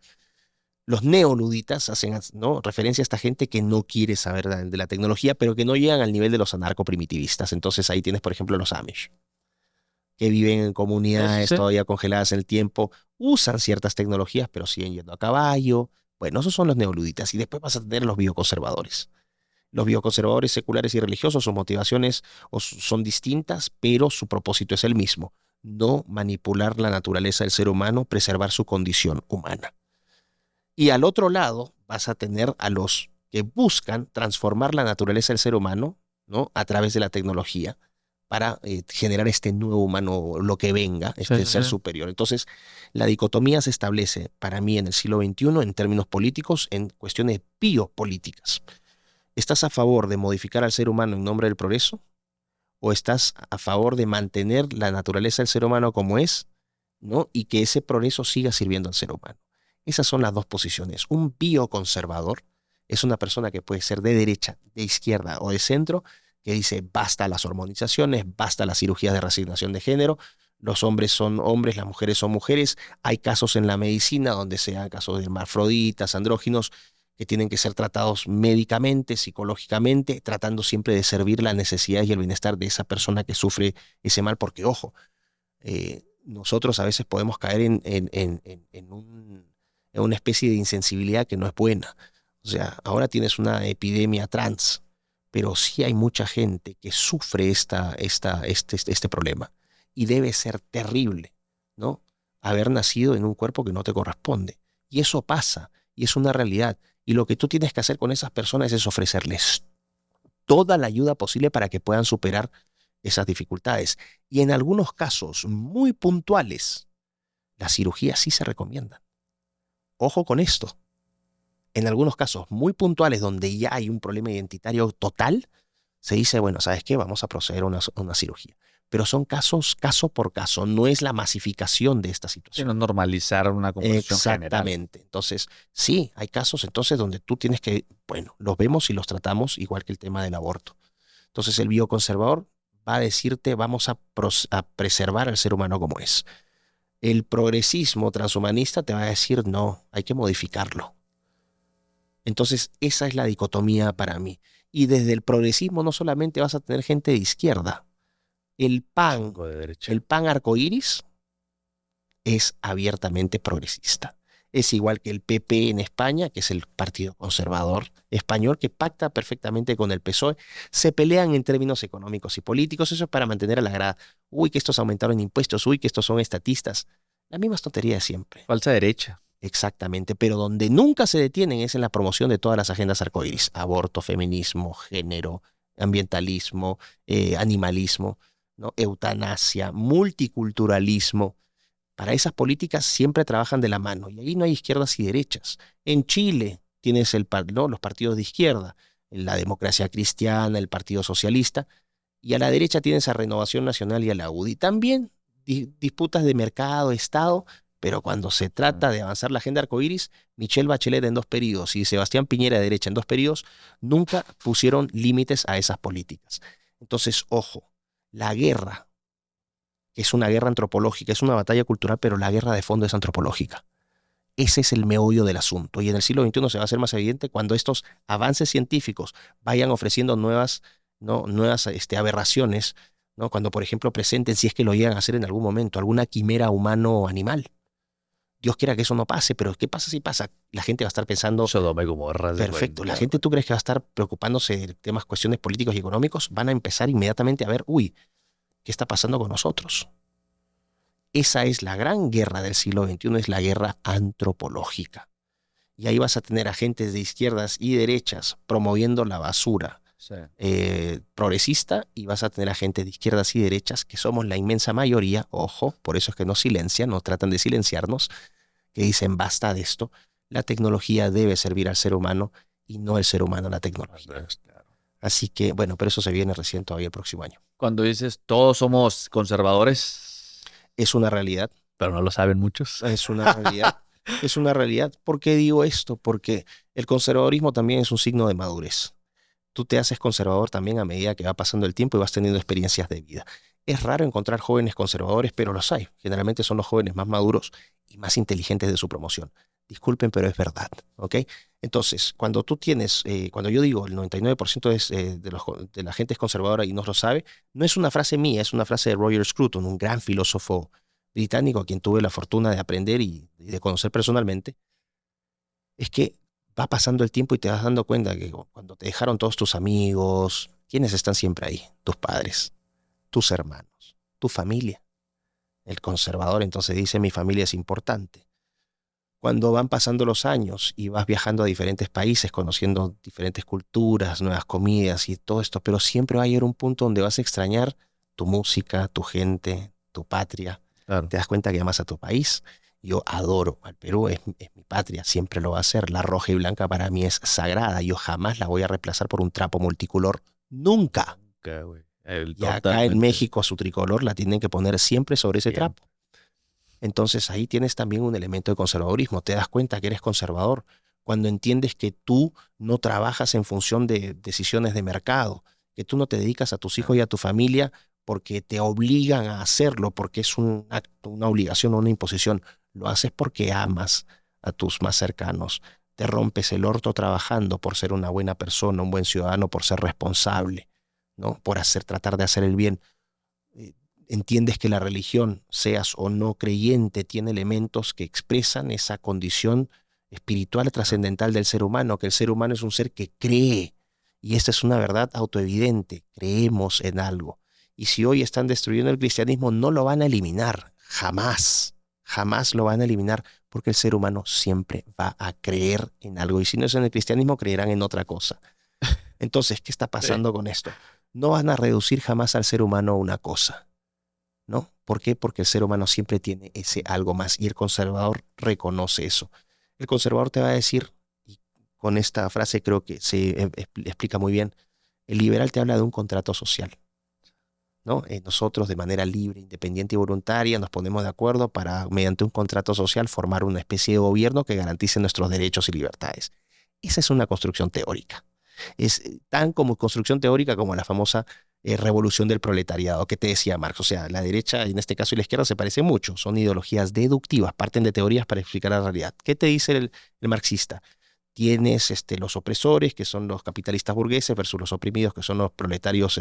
Los neoluditas hacen, ¿no?, referencia a esta gente que no quiere saber de la tecnología, pero que no llegan al nivel de los anarcoprimitivistas. Entonces ahí tienes, por ejemplo, los Amish, que viven en comunidades todavía congeladas en el tiempo, usan ciertas tecnologías, pero siguen yendo a caballo. Bueno, esos son los neoluditas. Y después vas a tener los bioconservadores. Los bioconservadores seculares y religiosos, sus motivaciones son distintas, pero su propósito es el mismo: no manipular la naturaleza del ser humano, preservar su condición humana. Y al otro lado vas a tener a los que buscan transformar la naturaleza del ser humano, ¿no?, a través de la tecnología para generar este nuevo humano, lo que venga, este ser superior. Entonces, la dicotomía se establece para mí en el siglo XXI en términos políticos, en cuestiones biopolíticas. ¿Estás a favor de modificar al ser humano en nombre del progreso? ¿O estás a favor de mantener la naturaleza del ser humano como es, ¿no?, y que ese progreso siga sirviendo al ser humano? Esas son las dos posiciones. Un bioconservador es una persona que puede ser de derecha, de izquierda o de centro, que dice basta las hormonizaciones, basta las cirugías de reasignación de género, los hombres son hombres, las mujeres son mujeres. Hay casos en la medicina donde se dan casos de hermafroditas, andróginos, que tienen que ser tratados médicamente, psicológicamente, tratando siempre de servir la necesidad y el bienestar de esa persona que sufre ese mal, porque ojo, nosotros a veces podemos caer en una especie de insensibilidad que no es buena. O sea, ahora tienes una epidemia trans, pero sí hay mucha gente que sufre este problema. Y debe ser terrible, ¿no?, haber nacido en un cuerpo que no te corresponde. Y eso pasa, y es una realidad. Y lo que tú tienes que hacer con esas personas es ofrecerles toda la ayuda posible para que puedan superar esas dificultades. Y en algunos casos muy puntuales, las cirugías sí se recomiendan. Ojo con esto. En algunos casos muy puntuales donde ya hay un problema identitario total, se dice, bueno, ¿sabes qué? Vamos a proceder a una cirugía. Pero son casos, caso por caso, no es la masificación de esta situación.
Sino normalizar una composición general.
Exactamente. Entonces, sí, hay casos entonces donde tú tienes que, bueno, los vemos y los tratamos igual que el tema del aborto. Entonces el bioconservador va a decirte, vamos a preservar al ser humano como es. El progresismo transhumanista te va a decir, no, hay que modificarlo. Entonces, esa es la dicotomía para mí. Y desde el progresismo no solamente vas a tener gente de izquierda. El PAN arcoíris es abiertamente progresista. Es igual que el PP en España, que es el Partido Conservador Español, que pacta perfectamente con el PSOE. Se pelean en términos económicos y políticos. Eso es para mantener a la grada. Uy, que estos aumentaron impuestos. Uy, que estos son estatistas. La misma tontería de siempre.
Falsa derecha.
Exactamente, pero donde nunca se detienen es en la promoción de todas las agendas arcoíris: aborto, feminismo, género, ambientalismo, animalismo, ¿no?, eutanasia, multiculturalismo. Para esas políticas siempre trabajan de la mano, y ahí no hay izquierdas y derechas. En Chile tienes los partidos de izquierda, la Democracia Cristiana, el Partido Socialista, y a la derecha tienes a Renovación Nacional y a la UDI. También disputas de mercado, Estado, Pero cuando se trata de avanzar la agenda arcoíris, Michelle Bachelet en 2 periodos y Sebastián Piñera de derecha en 2 periodos, nunca pusieron límites a esas políticas. Entonces, ojo, la guerra, que es una guerra antropológica, es una batalla cultural, pero la guerra de fondo es antropológica. Ese es el meollo del asunto. Y en el siglo XXI se va a hacer más evidente cuando estos avances científicos vayan ofreciendo nuevas aberraciones, ¿no? Cuando, por ejemplo, presenten, si es que lo llegan a hacer en algún momento, alguna quimera humano-animal. Dios quiera que eso no pase, pero ¿qué pasa si pasa? La gente va a estar pensando...
Sodoma y Gomorra.
Perfecto. La gente, ¿tú crees que va a estar preocupándose de temas, cuestiones políticos y económicos? Van a empezar inmediatamente a ver, uy, ¿qué está pasando con nosotros? Esa es la gran guerra del siglo XXI, es la guerra antropológica. Y ahí vas a tener agentes de izquierdas y derechas promoviendo la basura progresista, y vas a tener agentes de izquierdas y derechas que somos la inmensa mayoría, ojo, por eso es que nos silencian, no tratan de silenciarnos, que dicen basta de esto, la tecnología debe servir al ser humano y no el ser humano a la tecnología. Así que, bueno, pero eso se viene recién todavía el próximo año.
Cuando dices todos somos conservadores,
Es una realidad.
Pero no lo saben muchos.
Es una realidad. Es una realidad. ¿Por qué digo esto? Porque el conservadurismo también es un signo de madurez. Tú te haces conservador también a medida que va pasando el tiempo y vas teniendo experiencias de vida. Es raro encontrar jóvenes conservadores, pero los hay. Generalmente son los jóvenes más maduros y más inteligentes de su promoción. Disculpen, pero es verdad, ¿ok? Entonces, cuando tú tienes, cuando yo digo el 99% de la gente es conservadora y no lo sabe, no es una frase mía, es una frase de Roger Scruton, un gran filósofo británico a quien tuve la fortuna de aprender y de conocer personalmente. Es que va pasando el tiempo y te vas dando cuenta que cuando te dejaron todos tus amigos, ¿quiénes están siempre ahí? Tus padres, tus hermanos, tu familia. El conservador entonces dice, mi familia es importante. Cuando van pasando los años y vas viajando a diferentes países, conociendo diferentes culturas, nuevas comidas y todo esto, pero siempre va a llegar un punto donde vas a extrañar tu música, tu gente, tu patria.
Claro.
Te das cuenta que amas a tu país. Yo adoro al Perú, es mi patria, siempre lo va a ser. La roja y blanca para mí es sagrada. Yo jamás la voy a reemplazar por un trapo multicolor. Nunca. Y acá en México a su tricolor la tienen que poner siempre sobre ese trapo. Entonces ahí tienes también un elemento de conservadurismo. Te das cuenta que eres conservador cuando entiendes que tú no trabajas en función de decisiones de mercado, que tú no te dedicas a tus hijos y a tu familia porque te obligan a hacerlo, porque es un acto, una obligación o una imposición. Lo haces porque amas a tus más cercanos. Te rompes el orto trabajando por ser una buena persona, un buen ciudadano, por ser responsable, ¿no? Por tratar de hacer el bien. Entiendes que la religión, seas o no creyente, tiene elementos que expresan esa condición espiritual trascendental del ser humano, que el ser humano es un ser que cree. Y esta es una verdad autoevidente. Creemos en algo. Y si hoy están destruyendo el cristianismo, no lo van a eliminar. Jamás. Jamás lo van a eliminar, porque el ser humano siempre va a creer en algo. Y si no es en el cristianismo, creerán en otra cosa. Entonces, ¿qué está pasando con esto? No van a reducir jamás al ser humano a una cosa, ¿no? ¿Por qué? Porque el ser humano siempre tiene ese algo más y el conservador reconoce eso. El conservador te va a decir, y con esta frase creo que se explica muy bien, el liberal te habla de un contrato social, ¿no? Nosotros de manera libre, independiente y voluntaria nos ponemos de acuerdo para, mediante un contrato social, formar una especie de gobierno que garantice nuestros derechos y libertades. Esa es una construcción teórica. Es tan como construcción teórica como la famosa revolución del proletariado que te decía Marx. O sea, la derecha, en este caso, y la izquierda se parecen mucho. Son ideologías deductivas, parten de teorías para explicar la realidad. ¿Qué te dice el marxista? Tienes los opresores, que son los capitalistas burgueses, versus los oprimidos, que son los proletarios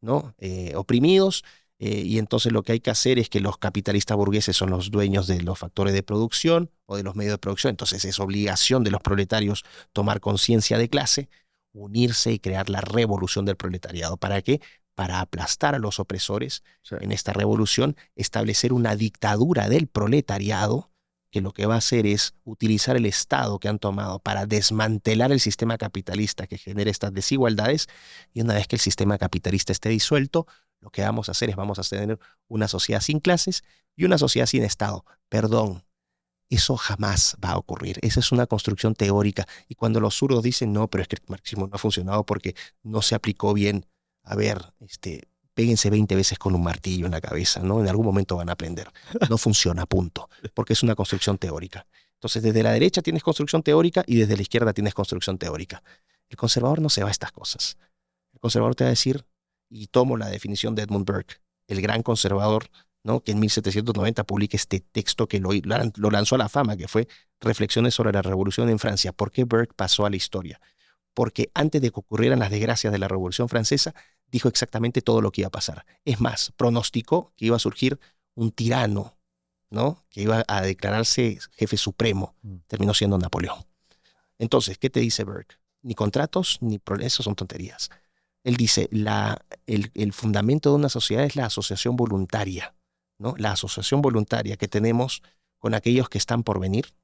¿no? Oprimidos. Y entonces lo que hay que hacer es que los capitalistas burgueses son los dueños de los factores de producción o de los medios de producción. Entonces es obligación de los proletarios tomar conciencia de clase, unirse y crear la revolución del proletariado. ¿Para qué? Para aplastar a los opresores. Sí. En esta revolución, establecer una dictadura del proletariado, que lo que va a hacer es utilizar el Estado que han tomado para desmantelar el sistema capitalista que genera estas desigualdades, y una vez que el sistema capitalista esté disuelto, lo que vamos a hacer es vamos a tener una sociedad sin clases y una sociedad sin Estado. Perdón, eso jamás va a ocurrir. Esa es una construcción teórica. Y cuando los zurdos dicen, no, pero es que el marxismo no ha funcionado porque no se aplicó bien. A ver, péguense 20 veces con un martillo en la cabeza, ¿no? En algún momento van a aprender. No funciona, punto, porque es una construcción teórica. Entonces, desde la derecha tienes construcción teórica y desde la izquierda tienes construcción teórica. El conservador no se va a estas cosas. El conservador te va a decir, y tomo la definición de Edmund Burke, el gran conservador, ¿no? Que en 1790 publica este texto que lo lanzó a la fama, que fue Reflexiones sobre la Revolución en Francia. ¿Por qué Burke pasó a la historia? Porque antes de que ocurrieran las desgracias de la Revolución Francesa, dijo exactamente todo lo que iba a pasar. Es más, pronosticó que iba a surgir un tirano, ¿no? Que iba a declararse jefe supremo. Terminó siendo Napoleón. Entonces, ¿qué te dice Burke? Ni contratos, ni progresos, son tonterías. Él dice, el fundamento de una sociedad es la asociación voluntaria, ¿no? La asociación voluntaria que tenemos con aquellos que están por venir,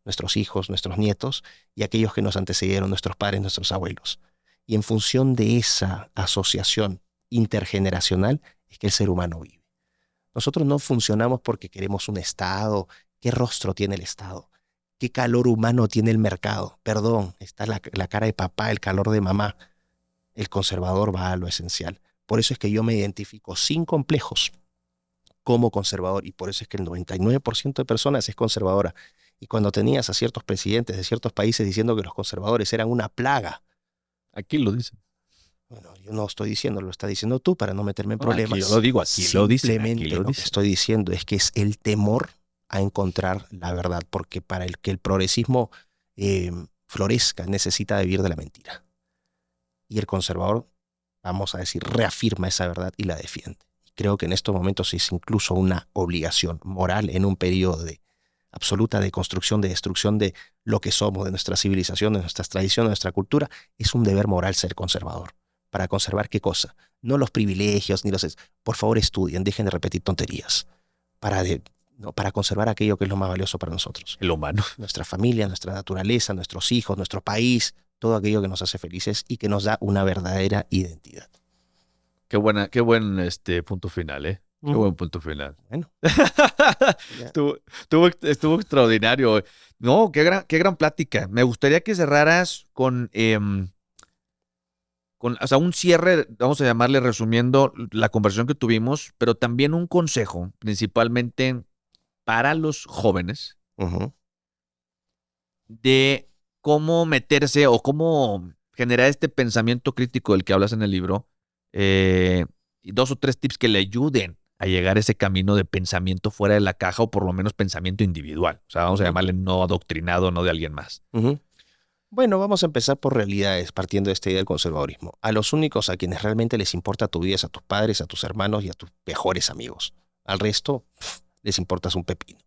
nuestros hijos, nuestros nietos, y aquellos que nos antecedieron, nuestros padres, nuestros abuelos. Y en función de esa asociación intergeneracional es que el ser humano vive. Nosotros no funcionamos porque queremos un Estado. ¿Qué rostro tiene el Estado? ¿Qué calor humano tiene el mercado? Perdón, está la cara de papá, el calor de mamá. El conservador va a lo esencial. Por eso es que yo me identifico sin complejos como conservador, y por eso es que el 99% de personas es conservadora. Y cuando tenías a ciertos presidentes de ciertos países diciendo que los conservadores eran una plaga.
Aquí lo dicen.
Bueno, yo no estoy diciendo, lo está diciendo tú para no meterme en problemas.
Aquí yo lo digo, aquí lo dicen.
Simplemente lo que estoy diciendo es que es el temor a encontrar la verdad, porque para que el progresismo florezca necesita vivir de la mentira. Y el conservador, vamos a decir, reafirma esa verdad y la defiende. Y creo que en estos momentos es incluso una obligación moral en un periodo de absoluta deconstrucción, de destrucción de lo que somos, de nuestra civilización, de nuestras tradiciones, de nuestra cultura. Es un deber moral ser conservador. ¿Para conservar qué cosa? No los privilegios, ni los... Por favor, estudien, dejen de repetir tonterías. Para conservar aquello que es lo más valioso para nosotros.
El humano.
Nuestra familia, nuestra naturaleza, nuestros hijos, nuestro país, todo aquello que nos hace felices y que nos da una verdadera identidad.
Qué buen punto final, ¿eh? Qué buen punto final.
Bueno.
estuvo extraordinario.
No, qué gran plática. Me gustaría que cerraras con o sea, un cierre, vamos a llamarle resumiendo la conversación que tuvimos, pero también un consejo, principalmente para los jóvenes, de cómo meterse o cómo generar este pensamiento crítico del que hablas en el libro, y 2 o 3 tips que le ayuden a llegar a ese camino de pensamiento fuera de la caja o por lo menos pensamiento individual. O sea, vamos a llamarle no adoctrinado, no de alguien más.
Bueno, vamos a empezar por realidades, partiendo de esta idea del conservadurismo. A los únicos a quienes realmente les importa tu vida es a tus padres, a tus hermanos y a tus mejores amigos. Al resto, les importas un pepino.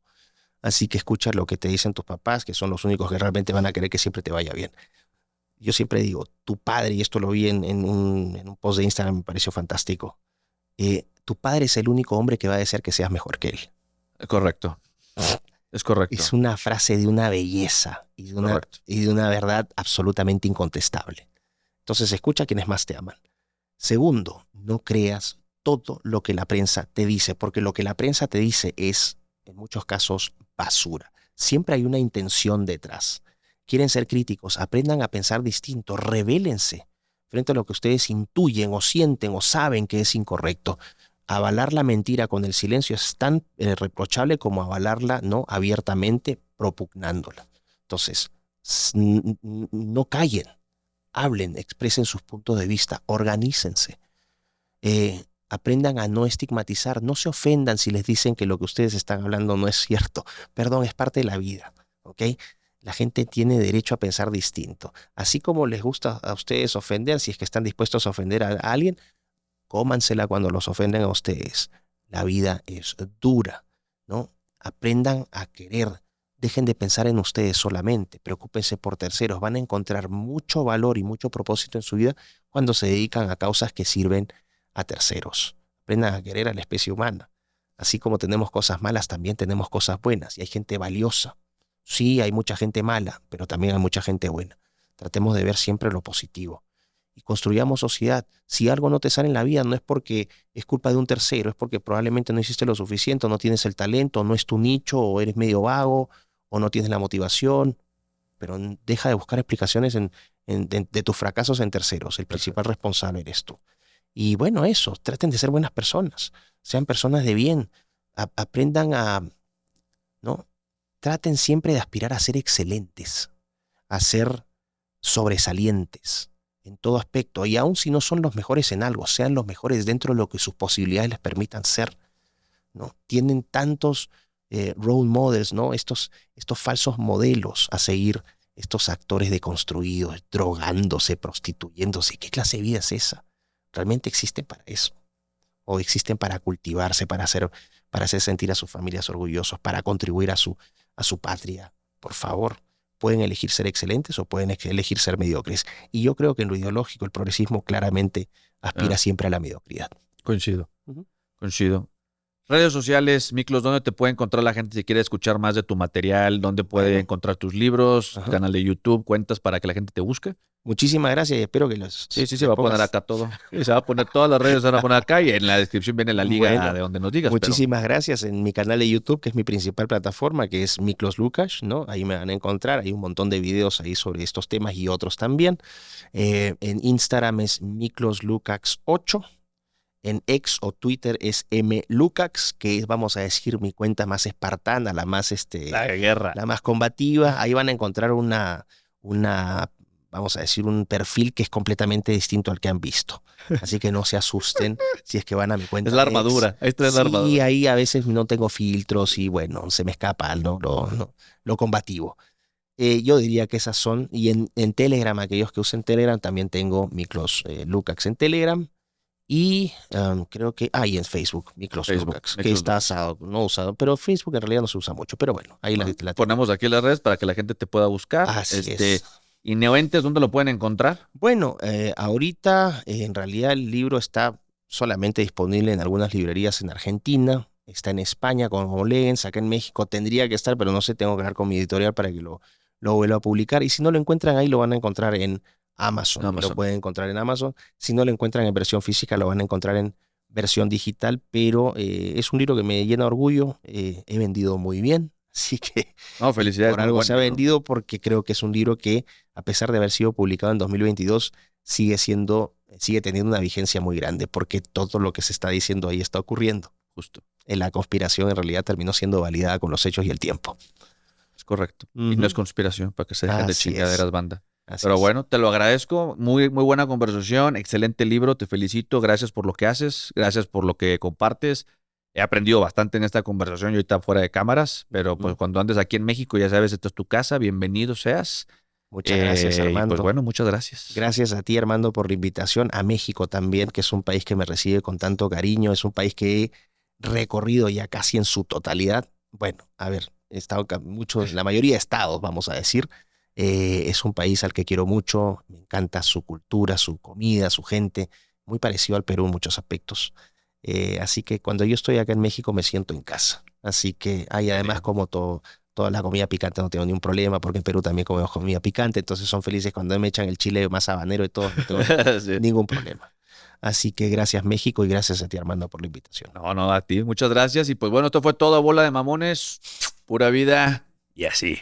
Así que escucha lo que te dicen tus papás, que son los únicos que realmente van a querer que siempre te vaya bien. Yo siempre digo, tu padre, y esto lo vi en un post de Instagram, me pareció fantástico, tu padre es el único hombre que va a desear que seas mejor que él.
Correcto. Es correcto.
Es una frase de una belleza y de una verdad absolutamente incontestable. Entonces escucha a quienes más te aman. Segundo, no creas todo lo que la prensa te dice, porque lo que la prensa te dice es, en muchos casos, basura. Siempre hay una intención detrás. Quieren ser críticos, aprendan a pensar distinto, rebélense frente a lo que ustedes intuyen o sienten o saben que es incorrecto. Avalar la mentira con el silencio es tan reprochable como avalarla no abiertamente propugnándola. Entonces, no callen, hablen, expresen sus puntos de vista, organícense. Aprendan a no estigmatizar, no se ofendan si les dicen que lo que ustedes están hablando no es cierto. Perdón, es parte de la vida, ¿ok? La gente tiene derecho a pensar distinto. Así como les gusta a ustedes ofender, si es que están dispuestos a ofender a alguien, cómansela cuando los ofenden a ustedes. La vida es dura, ¿no? Aprendan a querer. Dejen de pensar en ustedes solamente. Preocúpense por terceros. Van a encontrar mucho valor y mucho propósito en su vida cuando se dedican a causas que sirven a terceros. Aprendan a querer a la especie humana. Así como tenemos cosas malas, también tenemos cosas buenas. Y hay gente valiosa. Sí, hay mucha gente mala, pero también hay mucha gente buena. Tratemos de ver siempre lo positivo. Y construyamos sociedad. Si algo no te sale en la vida, no es porque es culpa de un tercero, es porque probablemente no hiciste lo suficiente, o no tienes el talento, o no es tu nicho, o eres medio vago, o no tienes la motivación. Pero deja de buscar explicaciones de tus fracasos en terceros. El principal responsable eres tú. Y bueno, eso, traten de ser buenas personas, sean personas de bien, aprendan ¿no? Traten siempre de aspirar a ser excelentes, a ser sobresalientes en todo aspecto. Y aun si no son los mejores en algo, sean los mejores dentro de lo que sus posibilidades les permitan ser, ¿no? Tienen tantos role models, ¿no? Estos falsos modelos a seguir, estos actores deconstruidos, drogándose, prostituyéndose. ¿Qué clase de vida es esa? ¿Realmente existen para eso? ¿O existen para cultivarse, para hacer sentir a sus familias orgullosos, para contribuir a su patria? Por favor, pueden elegir ser excelentes o pueden elegir ser mediocres. Y yo creo que en lo ideológico el progresismo claramente aspira siempre a la mediocridad.
Coincido. Coincido. Redes sociales, Miklos, ¿dónde te puede encontrar la gente si quiere escuchar más de tu material? ¿Dónde puede encontrar tus libros? Canal de YouTube, cuentas para que la gente te busque.
Muchísimas gracias y espero que los...
Sí, se va a poner acá todo. Sí, se va a poner todas las redes, se van a poner acá y en la descripción viene la liga de donde nos digas.
Muchísimas gracias. En mi canal de YouTube, que es mi principal plataforma, que es Miklos Lukács, ¿no? Ahí me van a encontrar. Hay un montón de videos ahí sobre estos temas y otros también. En Instagram es Miklos Lukács 8. En X o Twitter es mlukács, que es, vamos a decir, mi cuenta más espartana, la más
la guerra,
la más combativa. Ahí van a encontrar vamos a decir, un perfil que es completamente distinto al que han visto. Así que no se asusten si es que van a mi cuenta.
Es la armadura. Esto es la armadura.
Y ahí a veces no tengo filtros y bueno, se me escapa lo combativo. Yo diría que esas son. Y en Telegram, aquellos que usen Telegram, también tengo Miklos Lukács en Telegram. Y creo que... y en Facebook, Miklos Lukács, que está no usado, pero Facebook en realidad no se usa mucho. Pero bueno, ahí la
ponemos aquí las redes para que la gente te pueda buscar.
Así es.
¿Y Neoentes dónde lo pueden encontrar?
Bueno, ahorita en realidad el libro está solamente disponible en algunas librerías en Argentina, está en España como Legens, acá en México tendría que estar, pero no sé, tengo que hablar con mi editorial para que lo vuelva a publicar. Y si no lo encuentran ahí, lo van a encontrar en Amazon. Lo pueden encontrar en Amazon. Si no lo encuentran en versión física, lo van a encontrar en versión digital, pero es un libro que me llena de orgullo. He vendido muy bien. Así que
felicidades.
Por algo se ha vendido porque creo que es un libro que, a pesar de haber sido publicado en 2022, sigue teniendo una vigencia muy grande porque todo lo que se está diciendo ahí está ocurriendo.
Justo.
La conspiración en realidad terminó siendo validada con los hechos y el tiempo.
Es correcto. Y no es conspiración para que se dejen de chingaderas, banda.
Pero
bueno, te lo agradezco. Muy, muy buena conversación. Excelente libro. Te felicito. Gracias por lo que haces. Gracias por lo que compartes. He aprendido bastante en esta conversación y ahorita fuera de cámaras, pero pues cuando andes aquí en México, ya sabes, esta es tu casa, bienvenido seas.
Muchas gracias, Armando.
Pues bueno, muchas gracias.
Gracias a ti, Armando, por la invitación. A México también, que es un país que me recibe con tanto cariño, es un país que he recorrido ya casi en su totalidad. Bueno, a ver, he estado la mayoría de estados, vamos a decir. Es un país al que quiero mucho, me encanta su cultura, su comida, su gente, muy parecido al Perú en muchos aspectos. Así que cuando yo estoy acá en México me siento en casa. Así que además como toda la comida picante no tengo ningún problema, porque en Perú también comemos comida picante, entonces son felices cuando me echan el chile más habanero y todo, no tengo ningún problema. Así que gracias México y gracias a ti, Armando, por la invitación.
No, a ti, muchas gracias. Y pues bueno, esto fue todo, bola de mamones, pura vida y así.